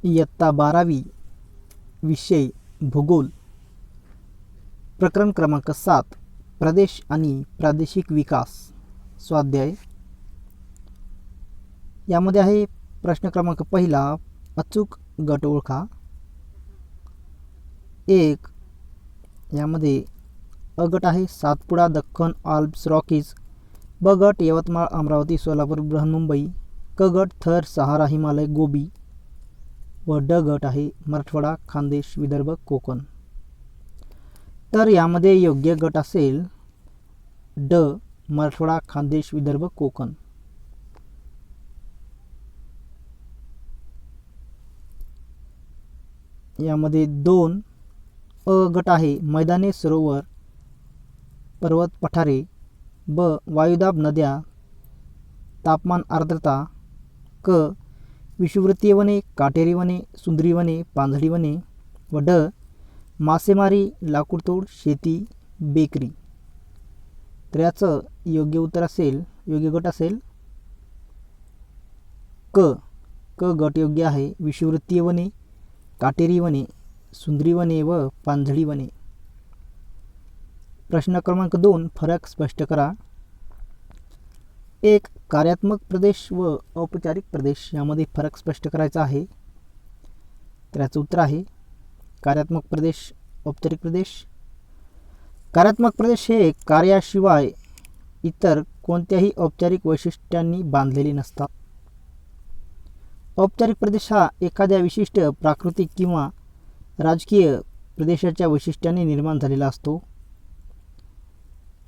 इयत्ता 12वी विषय भूगोल प्रकरण क्रमांक 7 प्रदेश आणि प्रादेशिक विकास स्वाध्याय यामध्ये आहे प्रश्न क्रमांक पहिला अचूक गट ओळखा। 1 यामध्ये अ गट आहे सातपुडा दख्खन आल्प्स रॉकीज, ब गट यवतमाळ अमरावती सोलापूर बृहन्मुंबई, क गट थर सहारा हिमालय गोबी व ड गट आहे मराठवाडा खानदेश विदर्भ कोकण। तर यामध्ये योग्य गट असेल ड मराठवाडा खानदेश विदर्भ कोकण। यामध्ये 2 अ गट आहे मैदाने सरोवर पर्वत पठारे, ब वायुदाब नद्या तापमान आर्द्रता, क विषुववृत्तीय वने काटेरी वने सुंदरी वने पानझडी वने व ड मासेमारी लाकूडतोड शेती बेकरी। तर याचं योग्य उत्तर असेल योग्य गट असेल क गट योग्य आहे विषुववृत्तीय वने काटेरी वने सुंदरी वने व पानझडी वने। प्रश्न क्रमांक 2 फरक स्पष्ट करा। 1 कार्यात्मक प्रदेश व औपचारिक प्रदेश यामध्ये फरक स्पष्ट करायचा आहे। तर याचं उत्तर आहे कार्यात्मक प्रदेश औपचारिक प्रदेश। कार्यात्मक प्रदेश हे कार्याशिवाय इतर कोणत्याही औपचारिक वैशिष्ट्यांनी बांधलेले नसतात। औपचारिक प्रदेश हा एखाद्या विशिष्ट प्राकृतिक किंवा राजकीय प्रदेशाच्या वैशिष्ट्याने निर्माण झालेला असतो।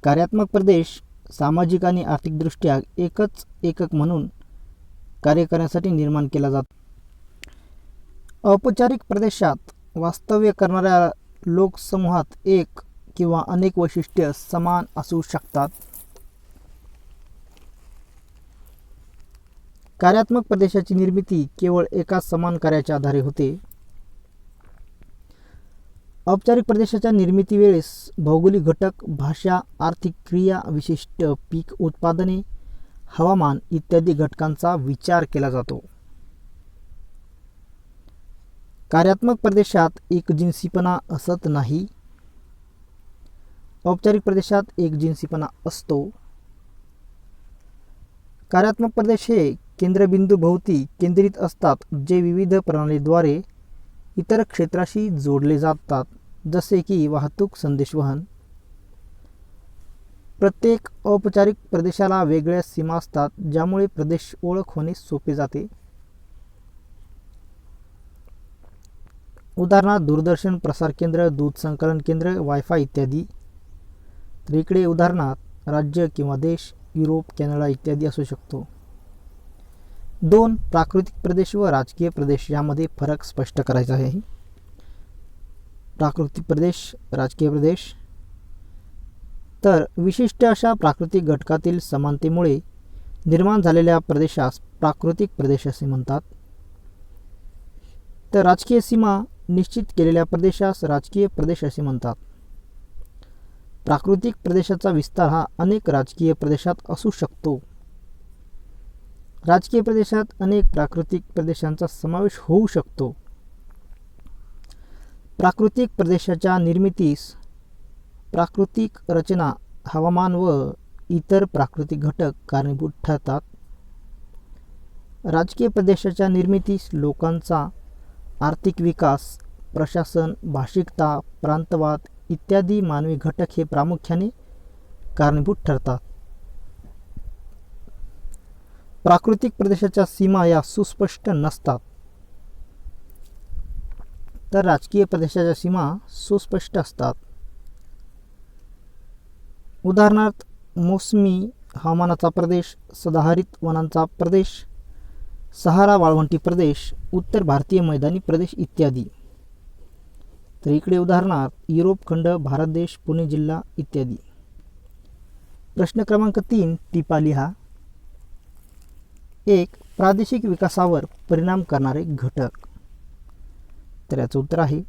कार्यात्मक प्रदेश सामाजिक आणि आर्थिकदृष्ट्या एकच एकक म्हणून कार्य करण्यासाठी निर्माण केला जातो। औपचारिक प्रदेशात वास्तव्य करणाऱ्या लोकसमूहात एक किंवा अनेक वैशिष्ट्ये समान असू शकतात। कार्यात्मक प्रदेशाची निर्मिती केवळ एका समान कार्याच्या आधारे होते। औपचारिक प्रदेशाच्या निर्मिती वेळेस भौगोलिक घटक भाषा आर्थिक क्रिया विशिष्ट पीक उत्पादने हवामान इत्यादी घटकांचा विचार केला जातो। कार्यात्मक प्रदेशात एकजिनसीपणा असत नाही। औपचारिक प्रदेशात एकजिनसीपणा असतो। कार्यात्मक प्रदेश हे केंद्रबिंदू भोवती केंद्रित असतात जे विविध प्रणालीद्वारे इतर क्षेत्राशी जोडले जातात जसे की वाहतूक संदेशवहन। प्रत्येक औपचारिक प्रदेशाला वेगळ्या सीमा असतात ज्यामुळे प्रदेश ओळख होणे सोपे जाते। उदाहरणार्थ दूरदर्शन प्रसार केंद्र दूध संकलन केंद्र वायफाय इत्यादी। तर इकडे उदाहरणार्थ राज्य किंवा देश युरोप कॅनडा इत्यादी असू शकतो। 2 प्राकृतिक प्रदेश व राजकीय प्रदेश यामध्ये फरक स्पष्ट करायचा आहे। प्राकृतिक प्रदेश राजकीय प्रदेश तर विशिष्ट अशा प्राकृतिक घटकातील समानतेमुळे निर्माण झालेल्या प्रदेशास प्राकृतिक प्रदेश असे म्हणतात। तर राजकीय सीमा निश्चित केलेल्या प्रदेशास राजकीय प्रदेश असे म्हणतात। प्राकृतिक प्रदेशाचा विस्तार हा अनेक राजकीय प्रदेशात असू शकतो। राजकीय प्रदेशात अनेक प्राकृतिक प्रदेशांचा समावेश होऊ शकतो। प्राकृतिक प्रदेशाच्या निर्मितीस प्राकृतिक रचना हवामान व इतर प्राकृतिक घटक कारणीभूत ठरतात। राजकीय प्रदेशाच्या निर्मितीस लोकांचा आर्थिक विकास प्रशासन भाषिकता प्रांतवाद इत्यादी मानवी घटक हे प्रामुख्याने कारणीभूत ठरतात। प्राकृतिक प्रदेशाच्या सीमा या सुस्पष्ट नसतात तर राजकीय प्रदेशाच्या सीमा सुस्पष्ट असतात। उदाहरणार्थ मोसमी हवामानाचा प्रदेश सदाहरित वनांचा प्रदेश सहारा वाळवंटी प्रदेश उत्तर भारतीय मैदानी प्रदेश इत्यादी। तर इकडे उदाहरणार्थ युरोप खंड भारत देश पुणे जिल्हा इत्यादी। प्रश्न क्रमांक 3 टिपा लिहा। 1 प्रादेशिक विकासावर परिणाम करणारे घटक। तर याचं उत्तर आहे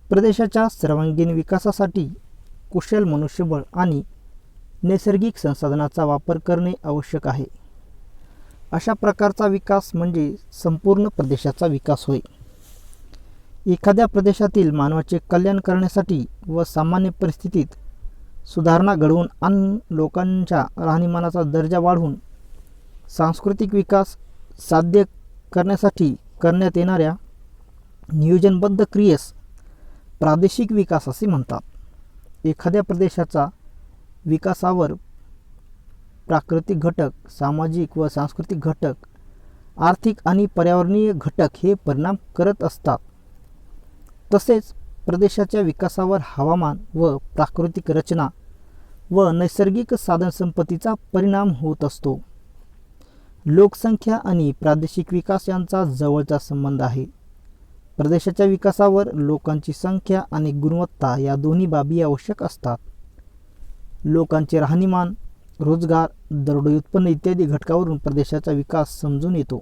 प्रदेशाच्या सर्वांगीण विकासासाठी कुशल मनुष्यबळ आणि नैसर्गिक संसाधनाचा वापर करणे आवश्यक आहे। अशा प्रकारचा विकास म्हणजे संपूर्ण प्रदेशाचा विकास होय. एखाद्या प्रदेशातील मानवाचे कल्याण करण्यासाठी व सामान्य परिस्थितीत सुधारणा घडवून आणून लोकांच्या राहणीमानाचा दर्जा वाढवून सांस्कृतिक विकास साध्य करण्यासाठी करण्यात येणाऱ्या नियोजनबद्ध क्रियेस प्रादेशिक विकास असे म्हणतात. एखाद्या प्रदेशाचा विकासावर प्राकृतिक घटक, सामाजिक व सांस्कृतिक घटक, आर्थिक आणि पर्यावरणीय घटक हे परिणाम करत असतात. तसेच प्रदेशाच्या विकासावर हवामान व प्राकृतिक रचना व नैसर्गिक साधनसंपत्तीचा परिणाम होत असतो. लोकसंख्या आणि प्रादेशिक विकास यांचा जवळचा संबंध आहे. प्रदेशाच्या विकासावर लोकांची संख्या आणि गुणवत्ता या दोन्ही बाबी आवश्यक असतात. लोकांचे राहणीमान, रोजगार, दरडोई उत्पन्न इत्यादी घटकावरून प्रदेशाचा विकास समजून येतो.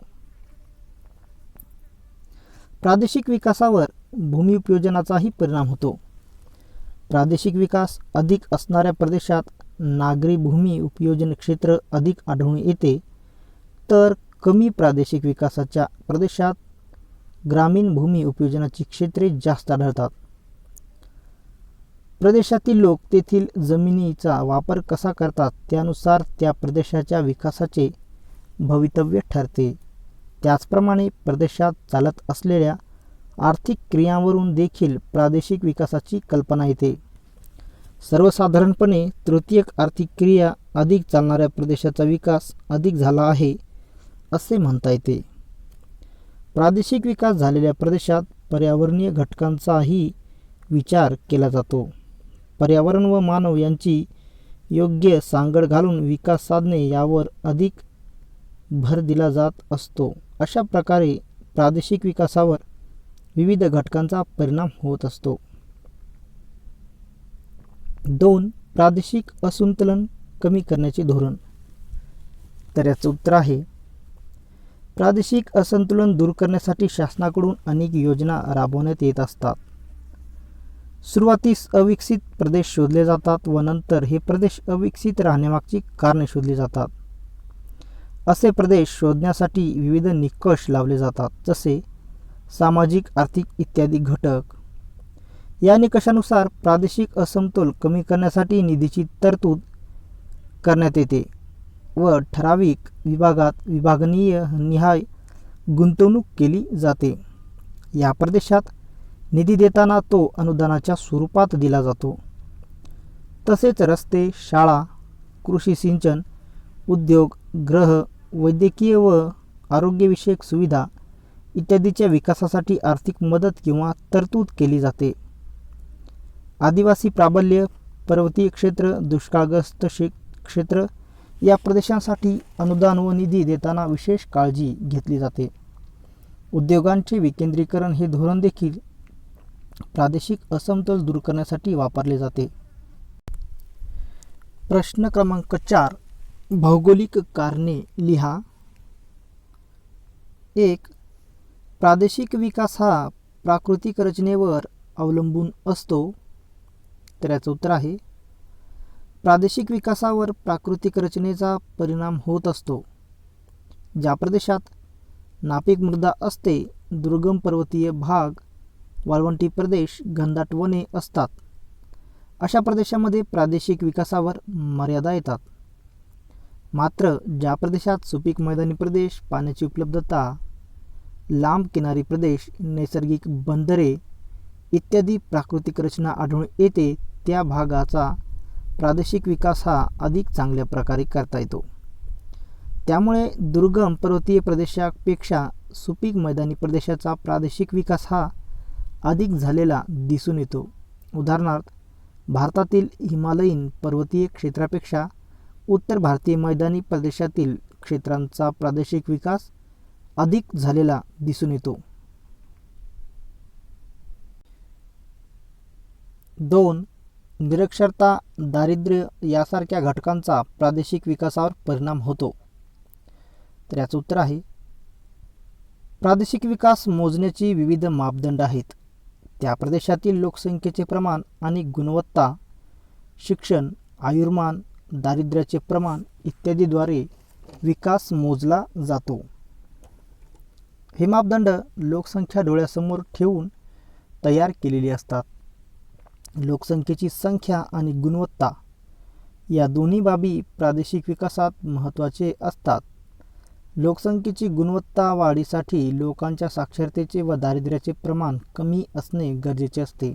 प्रादेशिक विकासावर भूमी उपयोजनाचाही परिणाम होतो. प्रादेशिक विकास अधिक असणाऱ्या प्रदेशात नागरी भूमी उपयोजन क्षेत्र अधिक आढळून येते, तर कमी प्रादेशिक विकासाच्या प्रदेशात ग्रामीण भूमी उपयोजनाची क्षेत्रे जास्त आढळतात. प्रदेशातील लोक तेथील जमिनीचा वापर कसा करतात त्यानुसार त्या प्रदेशाच्या विकासाचे भवितव्य ठरते. त्याचप्रमाणे प्रदेशात चालत असलेल्या आर्थिक क्रियांवरून देखील प्रादेशिक विकासाची कल्पना येते. सर्वसाधारणपणे तृतीयक आर्थिक क्रिया अधिक चालणाऱ्या प्रदेशाचा विकास अधिक झाला आहे असे म्हणता येते. प्रादेशिक विकास झालेल्या प्रदेशात पर्यावरणीय घटकांचाही विचार केला जातो. पर्यावरण व मानव यांची योग्य सांगड घालून विकास साधणे यावर अधिक भर दिला जात असतो. अशा प्रकारे प्रादेशिक विकासावर विविध घटकांचा परिणाम होत असतो. 2. प्रादेशिक असंतुलन कमी करण्याचे धोरण. तर याचं उत्तर आहे, प्रादेशिक असंतुलन दूर करण्यासाठी शासनाकडून अनेक योजना राबवण्यात येत असतात. सुरुवातीस अविकसित प्रदेश शोधले जातात व नंतर हे प्रदेश अविकसित राहण्यामागची कारणे शोधली जातात. असे प्रदेश शोधण्यासाठी विविध निकष लावले जातात, जसे सामाजिक, आर्थिक इत्यादी घटक. या निकषानुसार प्रादेशिक असमतोल कमी करण्यासाठी निधीची तरतूद करण्यात येते व ठराविक विभागात विभागनीय निहाय गुंतवणूक केली जाते. या प्रदेशात निधी देताना तो अनुदानाच्या स्वरूपात दिला जातो. तसेच रस्ते, शाळा, कृषी सिंचन, उद्योग, गृह, वैद्यकीय व आरोग्यविषयक सुविधा इत्यादीच्या विकासासाठी आर्थिक मदत किंवा तरतूद केली जाते. आदिवासी प्राबल्य, पर्वतीय क्षेत्र, दुष्काळग्रस्त क्षेत्र या प्रदेशांसाठी अनुदान व निधी देताना विशेष काळजी घेतली जाते. उद्योगांचे विकेंद्रीकरण हे धोरण देखील प्रादेशिक असमतोल दूर करण्यासाठी वापरले जाते. प्रश्न क्रमांक 4. भौगोलिक कारणे लिहा. 1. प्रादेशिक विकास हा प्राकृतिक रचनेवर अवलंबून असतो. तर याचं उत्तर आहे, प्रादेशिक विकासावर प्राकृतिक रचनेचा परिणाम होत असतो. ज्या प्रदेशात नापीक मृदा असते, दुर्गम पर्वतीय भाग, वाळवंटी प्रदेश, घनदाट वने असतात, अशा प्रदेशामध्ये प्रादेशिक विकासावर मर्यादा येतात. मात्र ज्या प्रदेशात सुपीक मैदानी प्रदेश, पाण्याची उपलब्धता, लांब किनारी प्रदेश, नैसर्गिक बंदरे इत्यादी प्राकृतिक रचना आढळून येते, त्या भागाचा प्रादेशिक विकास हा अधिक चांगल्या प्रकारे करता येतो. त्यामुळे दुर्गम पर्वतीय प्रदेशापेक्षा सुपीक मैदानी प्रदेशाचा प्रादेशिक विकास हा अधिक झालेला दिसून येतो. उदाहरणार्थ, भारतातील हिमालयीन पर्वतीय क्षेत्रापेक्षा उत्तर भारतीय मैदानी प्रदेशातील क्षेत्रांचा प्रादेशिक विकास अधिक झालेला दिसून येतो. 2. निरक्षरता, दारिद्र्य यासारख्या घटकांचा प्रादेशिक विकासावर परिणाम होतो. तर याचं उत्तर आहे, प्रादेशिक विकास मोजण्याची विविध मापदंड आहेत. त्या प्रदेशातील लोकसंख्येचे प्रमाण आणि गुणवत्ता, शिक्षण, आयुर्मान, दारिद्र्याचे प्रमाण इत्यादीद्वारे विकास मोजला जातो. हे मापदंड लोकसंख्या डोळ्यासमोर ठेवून तयार केलेली असतात. लोकसंख्येची संख्या आणि गुणवत्ता या दोन्ही बाबी प्रादेशिक विकासात महत्त्वाचे असतात. लोकसंख्येची गुणवत्ता वाढीसाठी लोकांच्या साक्षरतेचे व दारिद्र्याचे प्रमाण कमी असणे गरजेचे असते.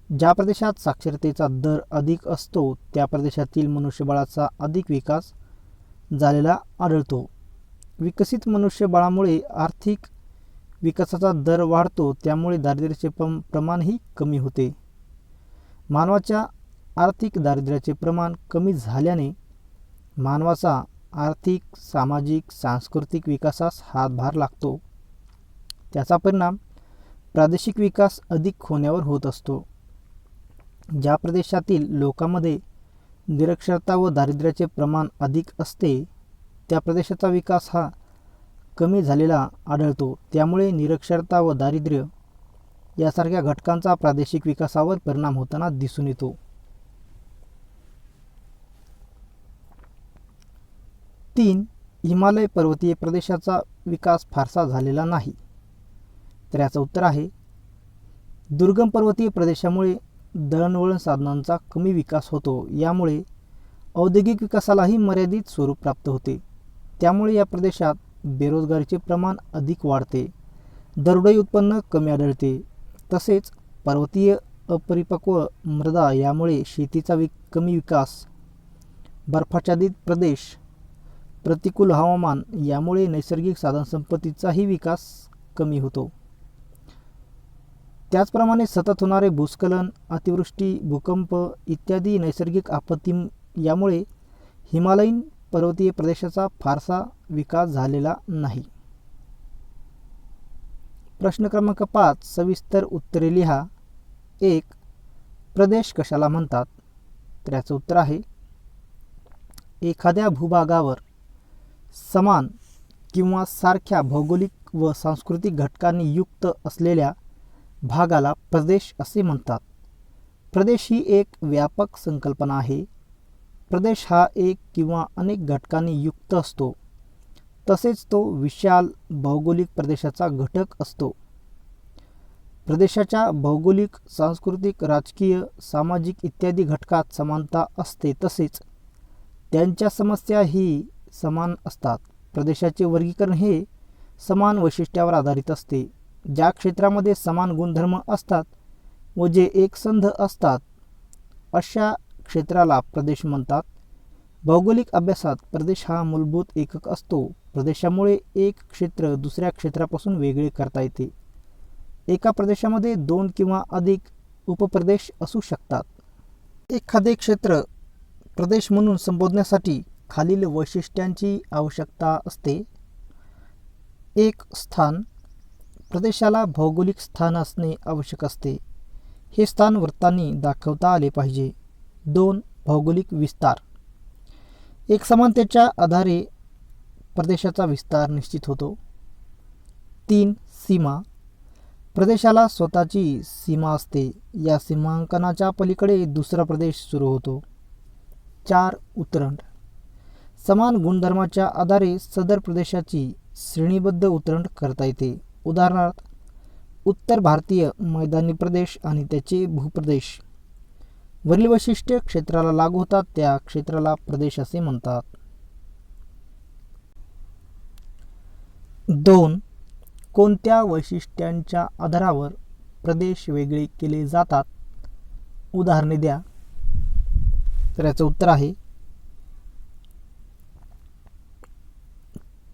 ज्या प्रदेशात साक्षरतेचा दर अधिक असतो त्या प्रदेशातील मनुष्यबळाचा अधिक विकास झालेला आढळतो. विकसित मनुष्यबळामुळे आर्थिक विकासाचा दर वाढतो, त्यामुळे दारिद्र्याचे प्रमाणही कमी होते. मानवाच्या आर्थिक दारिद्र्याचे प्रमाण कमी झाल्याने मानवाचा आर्थिक, सामाजिक, सांस्कृतिक विकासास हातभार लागतो. त्याचा परिणाम प्रादेशिक विकास अधिक होण्यावर होत असतो. ज्या प्रदेशातील लोकांमध्ये निरक्षरता व दारिद्र्याचे प्रमाण अधिक असते त्या प्रदेशाचा विकास हा कमी झालेला आढळतो. त्यामुळे निरक्षरता व दारिद्र्य यासारख्या घटकांचा प्रादेशिक विकासावर परिणाम होताना दिसून येतो. 3. हिमालय पर्वतीय प्रदेशाचा विकास फारसा झालेला नाही. तर याचं उत्तर आहे दुर्गम पर्वतीय प्रदेशामुळे दळणवळण साधनांचा कमी विकास होतो. यामुळे औद्योगिक विकासालाही मर्यादित स्वरूप प्राप्त होते. त्यामुळे या प्रदेशात बेरोजगारीचे प्रमाण अधिक वाढते. दरडोई उत्पन्न कमी आढळते. तसेच पर्वतीय अपरिपक्व मृदा यामुळे शेतीचा कमी विकास, बर्फाच्छादित प्रदेश, प्रतिकूल हवामान यामुळे नैसर्गिक साधनसंपत्तीचाही विकास कमी होतो. त्याचप्रमाणे सतत होणारे भूस्खलन, अतिवृष्टी, भूकंप इत्यादी नैसर्गिक आपत्ती यामुळे हिमालयीन पर्वतीय प्रदेशाचा फारसा विकास झालेला नाही. प्रश्न क्रमांक 5 सविस्तर उत्तरे लिहा. 1. प्रदेश कशाला म्हणतात? तर याचं उत्तर आहे एखाद्या भूभागावर समान किंवा सारख्या भौगोलिक व सांस्कृतिक घटकांनी युक्त असलेल्या भागाला प्रदेश असे म्हणतात. प्रदेश ही एक व्यापक संकल्पना आहे. प्रदेश हा एक किंवा अनेक घटकांनी युक्त असतो. तसेच तो विशाल भौगोलिक प्रदेशाचा घटक असतो. प्रदेशाच्या भौगोलिक, सांस्कृतिक, राजकीय, सामाजिक इत्यादी घटकात समानता असते. तसेच त्यांच्या समस्या ही समान असतात. प्रदेशाचे वर्गीकरण हे समान वैशिष्ट्यावर आधारित असते. ज्या क्षेत्रामध्ये समान गुणधर्म असतात व जे एकसंध असतात अशा क्षेत्राला प्रदेश म्हणतात. भौगोलिक अभ्यासात प्रदेश हा मूलभूत एकक असतो. प्रदेशामुळे एक क्षेत्र दुसऱ्या क्षेत्रापासून वेगळे करता येते. एका प्रदेशामध्ये 2 किंवा अधिक उपप्रदेश असू शकतात. एखादे क्षेत्र प्रदेश म्हणून संबोधण्यासाठी खालील वैशिष्ट्यांची आवश्यकता असते. 1. स्थान. प्रदेशाला भौगोलिक स्थान असणे आवश्यक असते. हे स्थान वृत्तांनी दाखवता आले पाहिजे. 2. भौगोलिक विस्तार. एकसमानतेच्या आधारे प्रदेशाचा विस्तार निश्चित होतो. 3. सीमा. प्रदेशाला स्वतःची सीमा असते. या सीमांकनाच्या पलीकडे दुसरा प्रदेश सुरू होतो. 4. उतरंड. समान गुणधर्माच्या आधारे सदर प्रदेशाची श्रेणीबद्ध उतरंड करता येते. उदाहरणार्थ उत्तर भारतीय मैदानी प्रदेश आणि त्याचे भूप्रदेश. वरील वैशिष्ट्य क्षेत्राला लागू होतात त्या क्षेत्राला प्रदेश असे म्हणतात. 2. कोणत्या वैशिष्ट्यांच्या आधारावर प्रदेश वेगळे केले जातात? उदाहरणे द्या. तर याचं उत्तर आहे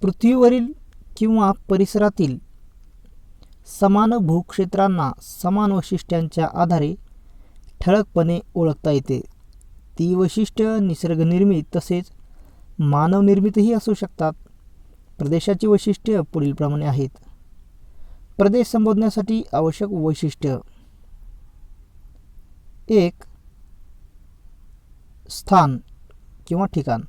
पृथ्वीवरील किंवा परिसरातील समान भूक्षेत्रांना समान वैशिष्ट्यांच्या आधारे ठळकपणे ओळखता येते. ती वैशिष्ट्य निसर्गनिर्मित तसेच मानवनिर्मितही असू शकतात. प्रदेशाची वैशिष्ट्ये पुढीलप्रमाणे आहेत. प्रदेश संबोधण्यासाठी आवश्यक वैशिष्ट्य. 1. स्थान किंवा ठिकाण.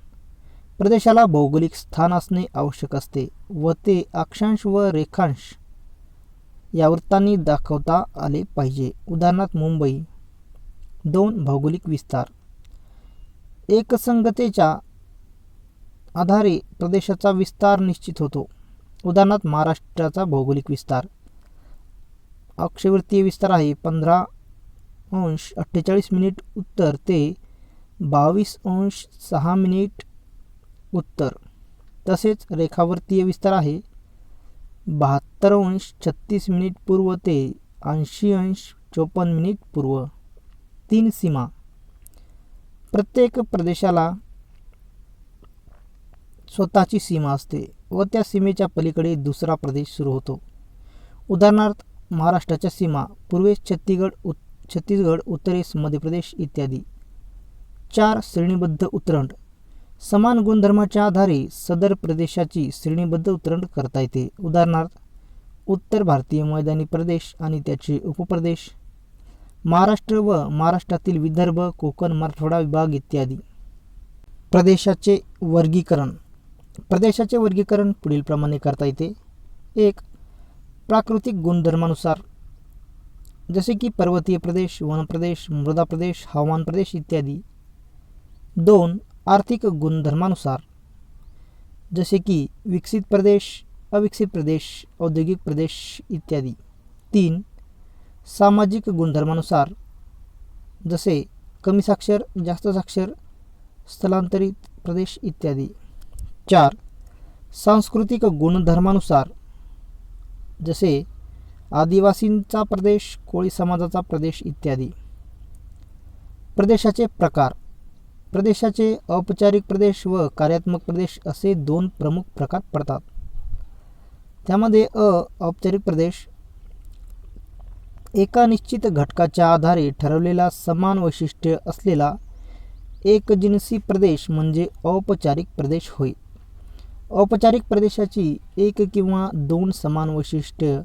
प्रदेशाला भौगोलिक स्थान असणे आवश्यक असते व ते अक्षांश व रेखांश या वृत्तांनी दाखवता आले पाहिजे. उदाहरणार्थ मुंबई. 2. भौगोलिक विस्तार. एकसंगतेच्या आधारे प्रदेशाचा विस्तार निश्चित होतो. उदाहरणार्थ महाराष्ट्राचा भौगोलिक विस्तार अक्षवृत्तीय विस्तार आहे 15°48' उत्तर ते 22°6' उत्तर. तसेच रेखावृत्तीय विस्तार आहे 72°36' पूर्व ते 80°54' पूर्व. 3 सीमा. प्रत्येक प्रदेशाला स्वतःची सीमा असते व त्या सीमेच्या पलीकडे दुसरा प्रदेश सुरू होतो. उदाहरणार्थ महाराष्ट्राच्या सीमा पूर्वेस छत्तीसगड, उत्तरेस मध्य प्रदेश इत्यादी. 4 श्रेणीबद्ध उतरंड. समान गुणधर्माच्या आधारे सदर प्रदेशाची श्रेणीबद्ध उतरंड करता येते. उदाहरणार्थ उत्तर भारतीय मैदानी प्रदेश आणि त्याचे उपप्रदेश, महाराष्ट्र व महाराष्ट्रातील विदर्भ, कोकण, मराठवाडा विभाग इत्यादी. प्रदेशाचे वर्गीकरण. प्रदेशाचे वर्गीकरण पुढीलप्रमाणे करता येते. 1. प्राकृतिक गुणधर्मानुसार, जसे की पर्वतीय प्रदेश, वनप्रदेश, मृदा प्रदेश, हवामान प्रदेश इत्यादी. 2. आर्थिक गुणधर्मानुसार, जसे की विकसित प्रदेश, अविकसित प्रदेश, औद्योगिक प्रदेश इत्यादी. 3. सामाजिक गुणधर्मानुसार, जसे कमी साक्षर, जास्त साक्षर, स्थलांतरित प्रदेश इत्यादी. 4. सांस्कृतिक गुणधर्मानुसार, जसे आदिवासींचा प्रदेश, कोळी समाजाचा प्रदेश इत्यादी. प्रदेशाचे प्रकार. प्रदेशाचे औपचारिक प्रदेश व कार्यात्मक प्रदेश असे 2 प्रमुख प्रकार पडतात. त्यामध्ये औपचारिक प्रदेश एका निश्चित घटकाच्या आधारे ठरवलेला समान वैशिष्ट्य असलेला एकजिनसी प्रदेश म्हणजे औपचारिक प्रदेश होय. औपचारिक प्रदेशाची 1 किंवा 2 समान वैशिष्ट्य,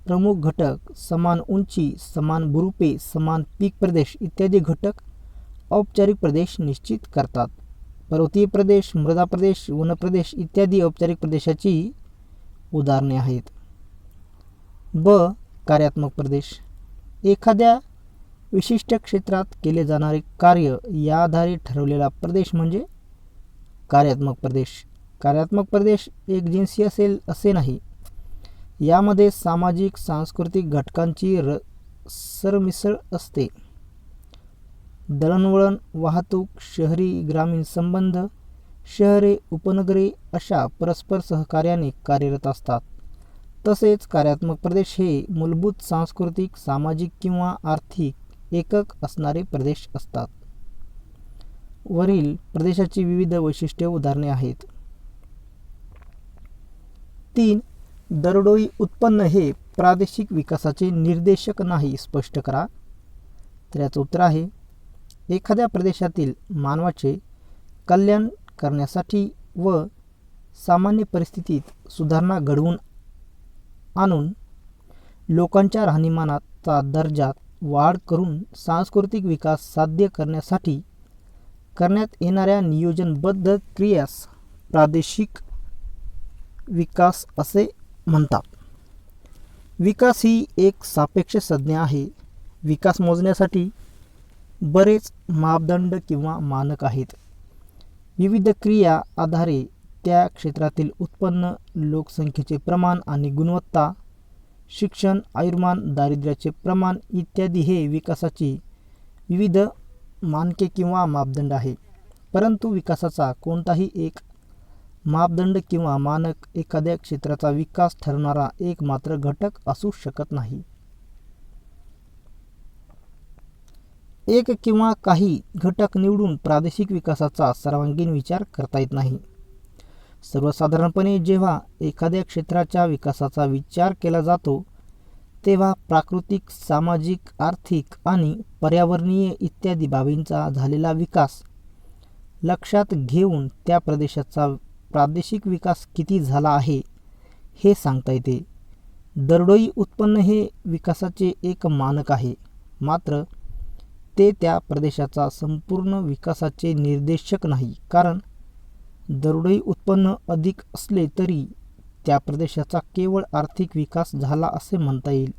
प्रमुख घटक, समान उंची, समान भूरूपे, समान पीक प्रदेश इत्यादी घटक औपचारिक प्रदेश निश्चित करतात. पर्वतीय प्रदेश, मृदा प्रदेश, वनप्रदेश इत्यादी औपचारिक प्रदेशाची उदाहरणे आहेत. कार्यात्मक प्रदेश. एखाद्या विशिष्ट क्षेत्रात केले जाणारे कार्य या आधारे ठरवलेला प्रदेश म्हणजे कार्यात्मक प्रदेश. कार्यात्मक प्रदेश एकजिनसी असेल असे नाही. यामध्ये सामाजिक सांस्कृतिक घटकांची सरमिसळ असते. दळणवळण, वाहतूक, शहरी ग्रामीण संबंध, शहरे उपनगरे अशा परस्पर सहकार्याने कार्यरत असतात. तसेच कार्यात्मक प्रदेश हे मूलभूत सांस्कृतिक, सामाजिक किंवा आर्थिक एकक असणारे प्रदेश असतात. वरील प्रदेशाची विविध वैशिष्ट्ये उदाहरणे आहेत. 3. दरडोई उत्पन्न हे प्रादेशिक विकासाचे निर्देशक नाही, स्पष्ट करा. तर याचं उत्तर आहे एखाद्या प्रदेशातील मानवाचे कल्याण करण्यासाठी व सामान्य परिस्थितीत सुधारणा घडवून आणून लोकांच्या राहणीमानाचा दर्जात वाढ करून सांस्कृतिक विकास साध्य करण्यासाठी करण्यात येणाऱ्या नियोजनबद्ध क्रियास प्रादेशिक विकास असे म्हणतात. विकास ही एक सापेक्ष संज्ञा आहे. विकास मोजण्यासाठी बरेच मापदंड किंवा मानक आहेत. विविध क्रिया आधारे त्या क्षेत्रातील उत्पन्न, लोकसंख्येचे प्रमाण आणि गुणवत्ता, शिक्षण, आयुर्मान, दारिद्र्याचे प्रमाण इत्यादी हे विकासाची विविध मानके किंवा मापदंड आहे. परंतु विकासाचा कोणताही एक मापदंड किंवा मानक एखाद्या क्षेत्राचा विकास ठरवणारा एकमात्र घटक असू शकत नाही. एक किंवा काही घटक निवडून प्रादेशिक विकासाचा सर्वांगीण विचार करता येत नाही. सर्वसाधारणपणे जेव्हा एखाद्या क्षेत्राच्या विकासाचा विचार केला जातो तेव्हा प्राकृतिक, सामाजिक, आर्थिक आणि पर्यावरणीय इत्यादी बाबींचा झालेला विकास लक्षात घेऊन त्या प्रदेशाचा प्रादेशिक विकास किती झाला आहे हे सांगता येते. दरडोई उत्पन्न हे विकासाचे एक मानक आहे, मात्र ते त्या प्रदेशाचा संपूर्ण विकासाचे निर्देशक नाही. कारण दरडोई उत्पन्न अधिक असले तरी त्या प्रदेशाचा केवळ आर्थिक विकास झाला असे म्हणता येईल.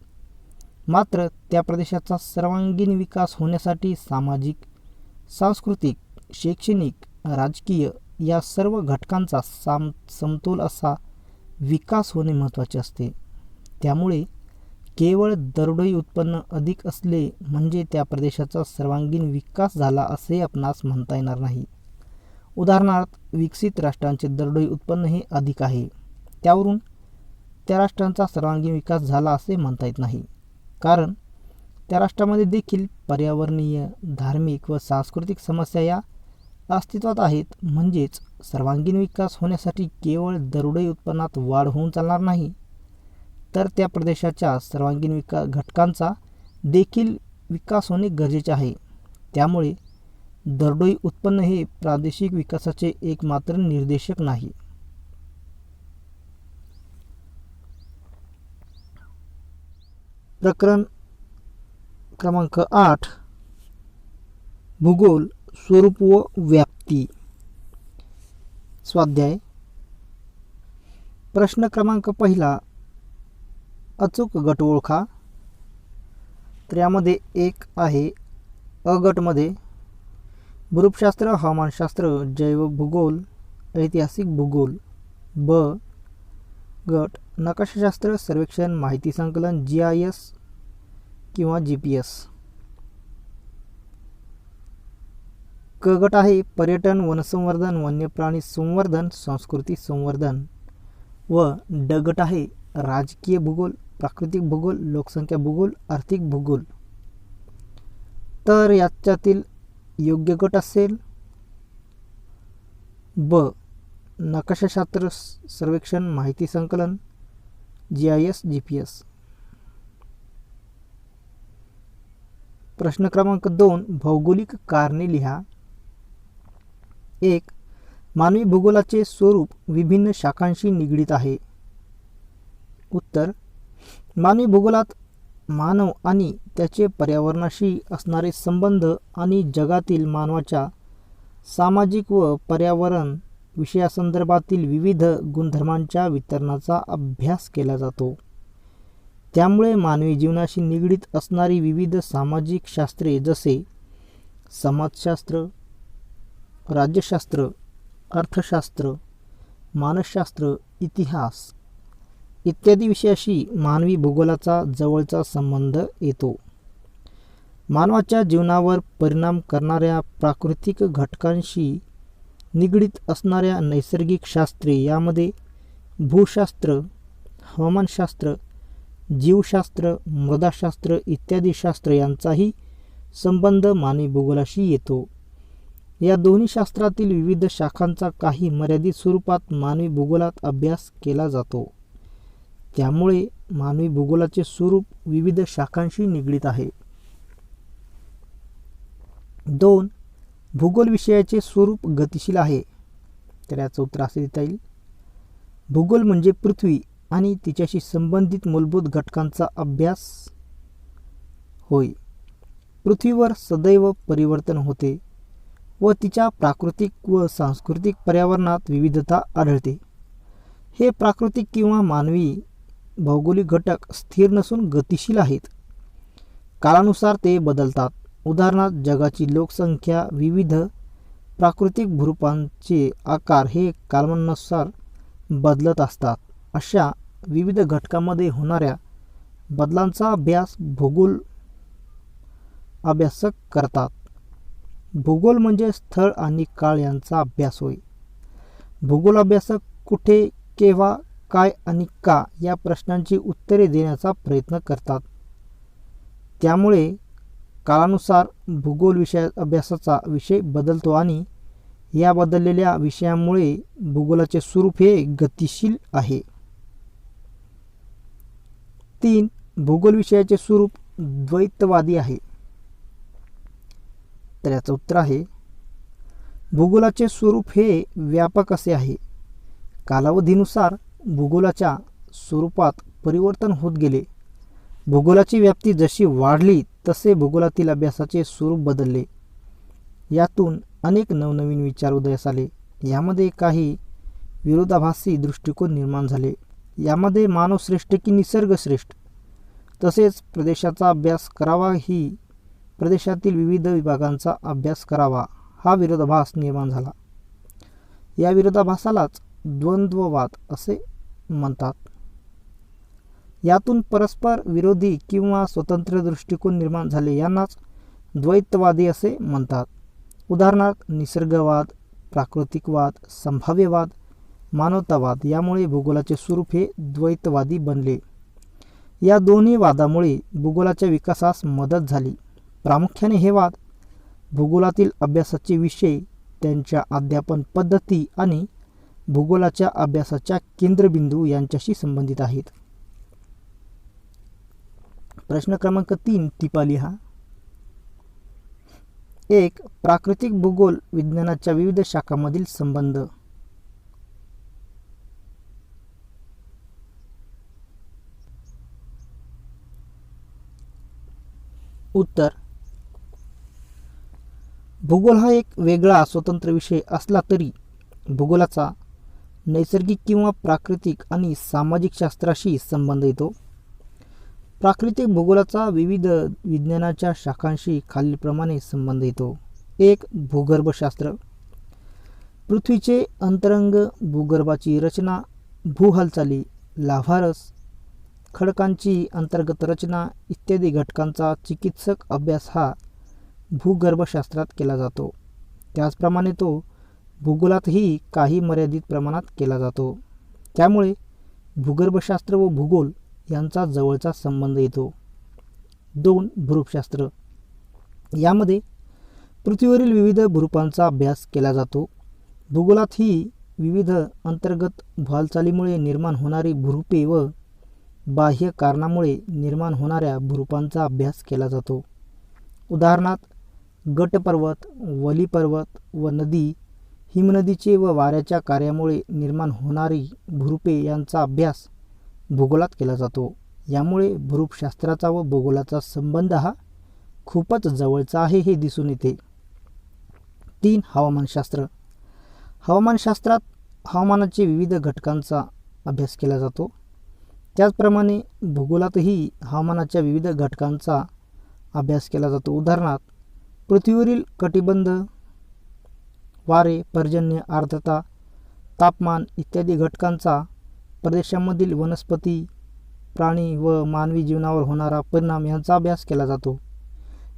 मात्र त्या प्रदेशाचा सर्वांगीण विकास होण्यासाठी सामाजिक, सांस्कृतिक, शैक्षणिक, राजकीय या सर्व घटकांचा समतोल असा विकास होणे महत्त्वाचे असते. त्यामुळे केवळ दरडोई उत्पन्न अधिक असले म्हणजे त्या प्रदेशाचा सर्वांगीण विकास झाला असे आपणास म्हणता येणार नाही. उदाहरणार्थ, विकसित राष्ट्रांचे दरडोई उत्पन्न हे अधिक आहे, त्यावरून त्या राष्ट्रांचा सर्वांगीण विकास झाला असे म्हणता येत नाही. कारण त्या राष्ट्रामध्ये देखील पर्यावरणीय, धार्मिक व सांस्कृतिक समस्या या अस्तित्वात आहेत. म्हणजेच सर्वांगीण विकास होण्यासाठी केवळ दरडोई उत्पन्नात वाढ होऊन चालणार नाही, तर त्या प्रदेशाच्या सर्वांगीण घटकांचा देखील विकास होणे गरजेचे आहे. त्यामुळे दरडोई उत्पन्न हे प्रादेशिक विकासाचे एकमात्र निर्देशक नाही. प्रकरण क्रमांक 8. भूगोल, स्वरूप व व्याप्ती. स्वाध्याय. प्रश्न क्रमांक 1. अचूक गट ओळखा. तर यामध्ये 1 आहे अ गटमध्ये भूरूपशास्त्र, हवामानशास्त्र, जैवभूगोल, ऐतिहासिक भूगोल. ब गट नकाशाशास्त्र, सर्वेक्षण, माहिती संकलन, GIS किंवा GPS. क गट आहे पर्यटन, वनसंवर्धन, वन्यप्राणी संवर्धन, संस्कृती संवर्धन. व ड गट आहे राजकीय भूगोल, प्राकृतिक भूगोल, लोकसंख्या भूगोल, आर्थिक भूगोल. तर याच्यातील योग्य गट असेल ब नकाशाशास्त्र, सर्वेक्षण, माहिती संकलन, GIS, GPS. प्रश्न क्रमांक 2. भौगोलिक कारणे लिहा. 1. मानवी भूगोलाचे स्वरूप विभिन्न शाखांशी निगडीत आहे. उत्तर. मानवी भूगोलात मानव आणि त्याचे पर्यावरणाशी असणारे संबंध आणि जगातील मानवाच्या सामाजिक व पर्यावरण विषयासंदर्भातील विविध गुणधर्मांच्या वितरणाचा अभ्यास केला जातो. त्यामुळे मानवी जीवनाशी निगडीत असणारी विविध सामाजिक शास्त्रे जसे समाजशास्त्र, राज्यशास्त्र, अर्थशास्त्र, मानसशास्त्र, इतिहास इत्यादी विषयाशी मानवी भूगोलाचा जवळचा संबंध येतो. मानवाच्या जीवनावर परिणाम करणाऱ्या प्राकृतिक घटकांशी निगडीत असणाऱ्या नैसर्गिक शास्त्रे यामध्ये भूशास्त्र, हवामानशास्त्र, जीवशास्त्र, मृदाशास्त्र इत्यादी शास्त्र यांचाही संबंध मानवी भूगोलाशी येतो. या दोन्ही शास्त्रातील विविध शाखांचा काही मर्यादित स्वरूपात मानवी भूगोलात अभ्यास केला जातो. त्यामुळे मानवी भूगोलाचे स्वरूप विविध शाखांशी निगडीत आहे. 2. भूगोल विषयाचे स्वरूप गतिशील आहे. तर याचं उत्तर असे देता येईल. भूगोल म्हणजे पृथ्वी आणि तिच्याशी संबंधित मूलभूत घटकांचा अभ्यास होय. पृथ्वीवर सदैव परिवर्तन होते व तिच्या प्राकृतिक व सांस्कृतिक पर्यावरणात विविधता आढळते. हे प्राकृतिक किंवा मानवी भौगोलिक घटक स्थिर नसून गतिशील आहेत. काळानुसार ते बदलतात. उदाहरणार्थ, जगाची लोकसंख्या, विविध प्राकृतिक भूरूपांचे आकार हे कालानुसार बदलत असतात. अशा विविध घटकांमध्ये होणाऱ्या बदलांचा अभ्यास भूगोल अभ्यासक करतात. भूगोल म्हणजे स्थळ आणि काळ यांचा अभ्यास होय. भूगोल अभ्यासक कुठे, केव्हा, काय आणि का या प्रश्नांची उत्तरे देण्याचा प्रयत्न करतात. त्यामुळे काळानुसार भूगोल अभ्यासाचा विषय बदलतो आणि या बदललेल्या विषयामुळे भूगोलाचे स्वरूप हे गतिशील आहे. 3. भूगोल विषयाचे स्वरूप द्वैतवादी आहे. तर याचं उत्तर आहे भूगोलाचे स्वरूप हे व्यापक असे आहे. कालावधीनुसार भूगोलाच्या स्वरूपात परिवर्तन होत गेले. भूगोलाची व्याप्ती जशी वाढली तसे भूगोलातील अभ्यासाचे स्वरूप बदलले. यातून अनेक नवनवीन विचार उदयास आले. यामध्ये काही विरोधाभासी दृष्टिकोन निर्माण झाले. यामध्ये मानव श्रेष्ठ की निसर्ग श्रेष्ठ, तसेच प्रदेशाचा अभ्यास करावा ही प्रदेशातील विविध विभागांचा अभ्यास करावा हा विरोधाभास निर्माण झाला. या विरोधाभासालाच द्वंद्ववाद असे म्हणतात. यातून परस्पर विरोधी किंवा स्वतंत्र दृष्टिकोन निर्माण झाले यांनाच द्वैतवादी असे म्हणतात. उदाहरणार्थ निसर्गवाद, प्राकृतिकवाद, संभाव्यवाद, मानवतावाद यामुळे भूगोलाचे स्वरूप हे द्वैतवादी बनले. या दोन्ही वादामुळे भूगोलाच्या विकासास मदत झाली. प्रामुख्याने हे वाद भूगोलातील अभ्यासाचे विषय, त्यांच्या अध्यापन पद्धती आणि भूगोलाच्या अभ्यासाच्या केंद्रबिंदू यांच्याशी संबंधित आहेत. प्रश्न क्रमांक 3 टिपा लिहा. 1. प्राकृतिक भूगोल विज्ञानाच्या विविध शाखांमधील संबंध. उत्तर. भूगोल हा एक वेगळा स्वतंत्र विषय असला तरी भूगोलाचा नैसर्गिक किंवा प्राकृतिक आणि सामाजिक शास्त्राशी संबंध येतो. प्राकृतिक भूगोलाचा विविध विज्ञानाच्या शाखांशी खालीलप्रमाणे संबंध येतो. 1. भूगर्भशास्त्र. पृथ्वीचे अंतरंग, भूगर्भाची रचना, भूहालचाली, लाव्हारस, खडकांची अंतर्गत रचना इत्यादी घटकांचा चिकित्सक अभ्यास हा भूगर्भशास्त्रात केला जातो. त्याचप्रमाणे तो भूगोलातही काही मर्यादित प्रमाणात केला जातो. त्यामुळे भूगर्भशास्त्र व भूगोल यांचा जवळचा संबंध येतो. 2. भूरूपशास्त्र. यामध्ये पृथ्वीवरील विविध भूरूपांचा अभ्यास केला जातो. भूगोलातही विविध अंतर्गत हालचालीमुळे निर्माण होणारी भूरूपे व बाह्य कारणामुळे निर्माण होणाऱ्या भूरूपांचा अभ्यास केला जातो. उदाहरणार्थ गटपर्वत, वलीपर्वत व नदी, हिमनदीचे व वाऱ्याच्या कार्यामुळे निर्माण होणारी भूरूपे यांचा अभ्यास भूगोलात केला जातो. यामुळे भूरूपशास्त्राचा व भूगोलाचा संबंध हा खूपच जवळचा आहे हे दिसून येते. 3. हवामानशास्त्र. हवामानशास्त्रात हवामानाचे विविध घटकांचा अभ्यास केला जातो. त्याचप्रमाणे भूगोलातही हवामानाच्या विविध घटकांचा अभ्यास केला जातो. उदाहरणार्थ पृथ्वीवरील कटिबंध, वारे, पर्जन्य, आर्द्रता, तापमान इत्यादी घटकांचा प्रदेशांमधील वनस्पती, प्राणी व मानवी जीवनावर होणारा परिणाम यांचा अभ्यास केला जातो.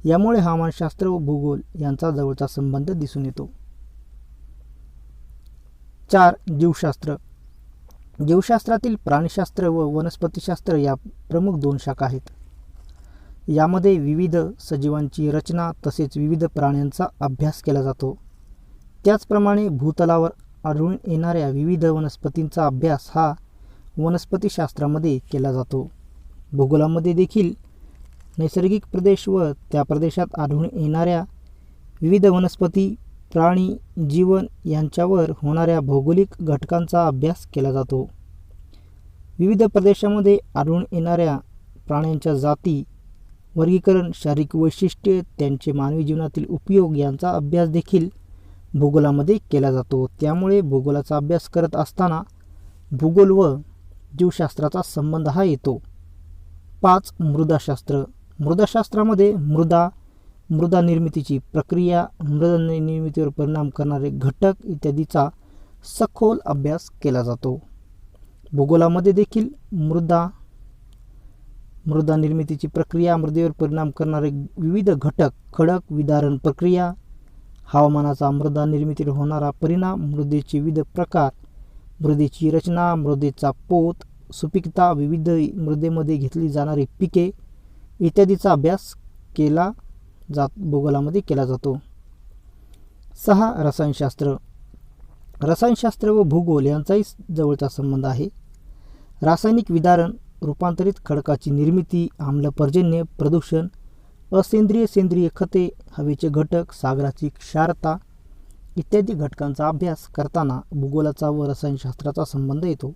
यामुळे हवामानशास्त्र व भूगोल यांचा जवळचा संबंध दिसून येतो. 4. जीवशास्त्र. जीवशास्त्रातील प्राणीशास्त्र व वनस्पतीशास्त्र या प्रमुख 2 शाखा आहेत. यामध्ये विविध सजीवांची रचना तसेच विविध प्राण्यांचा अभ्यास केला जातो. त्याचप्रमाणे भूतलावर आढळून येणाऱ्या विविध वनस्पतींचा अभ्यास हा वनस्पतीशास्त्रामध्ये केला जातो. भूगोलामध्ये देखील नैसर्गिक प्रदेश व त्या प्रदेशात आढळून येणाऱ्या विविध वनस्पती, प्राणी, जीवन यांच्यावर होणाऱ्या भौगोलिक घटकांचा अभ्यास केला जातो. विविध प्रदेशामध्ये आढळून येणाऱ्या प्राण्यांच्या जाती, वर्गीकरण, शारीरिक वैशिष्ट्ये, त्यांचे मानवी जीवनातील उपयोग यांचा अभ्यास देखील भूगोलामध्ये केला जातो. त्यामुळे भूगोलाचा अभ्यास करत असताना भूगोल व जीवशास्त्राचा संबंध हा येतो. 5. मृदाशास्त्र. मृदाशास्त्रामध्ये मृदा निर्मितीची प्रक्रिया, मृदा निर्मितीवर परिणाम करणारे घटक इत्यादीचा सखोल अभ्यास केला जातो. भूगोलामध्ये देखील मृदा निर्मितीची प्रक्रिया, मृदेवर परिणाम करणारे विविध घटक, खडक विदारण प्रक्रिया, हवामानाचा मृदा निर्मितीवर होणारा परिणाम, मृदेचे विविध प्रकार, मृदेची रचना, मृदेचा पोत, सुपीकता, विविध मृदेमध्ये घेतली जाणारी पिके इत्यादीचा अभ्यास भूगोलामध्ये केला जातो. 6. रसायनशास्त्र. रसायनशास्त्र व भूगोल यांचाही जवळचा संबंध आहे. रासायनिक विदारण, रूपांतरित खडकाची निर्मिती, आम्लपर्जन्य, प्रदूषण, असेंद्रिय सेंद्रिय खते, हवेचे घटक, सागराची क्षारता इत्यादी घटकांचा अभ्यास करताना भूगोलाचा व रसायनशास्त्राचा संबंध येतो.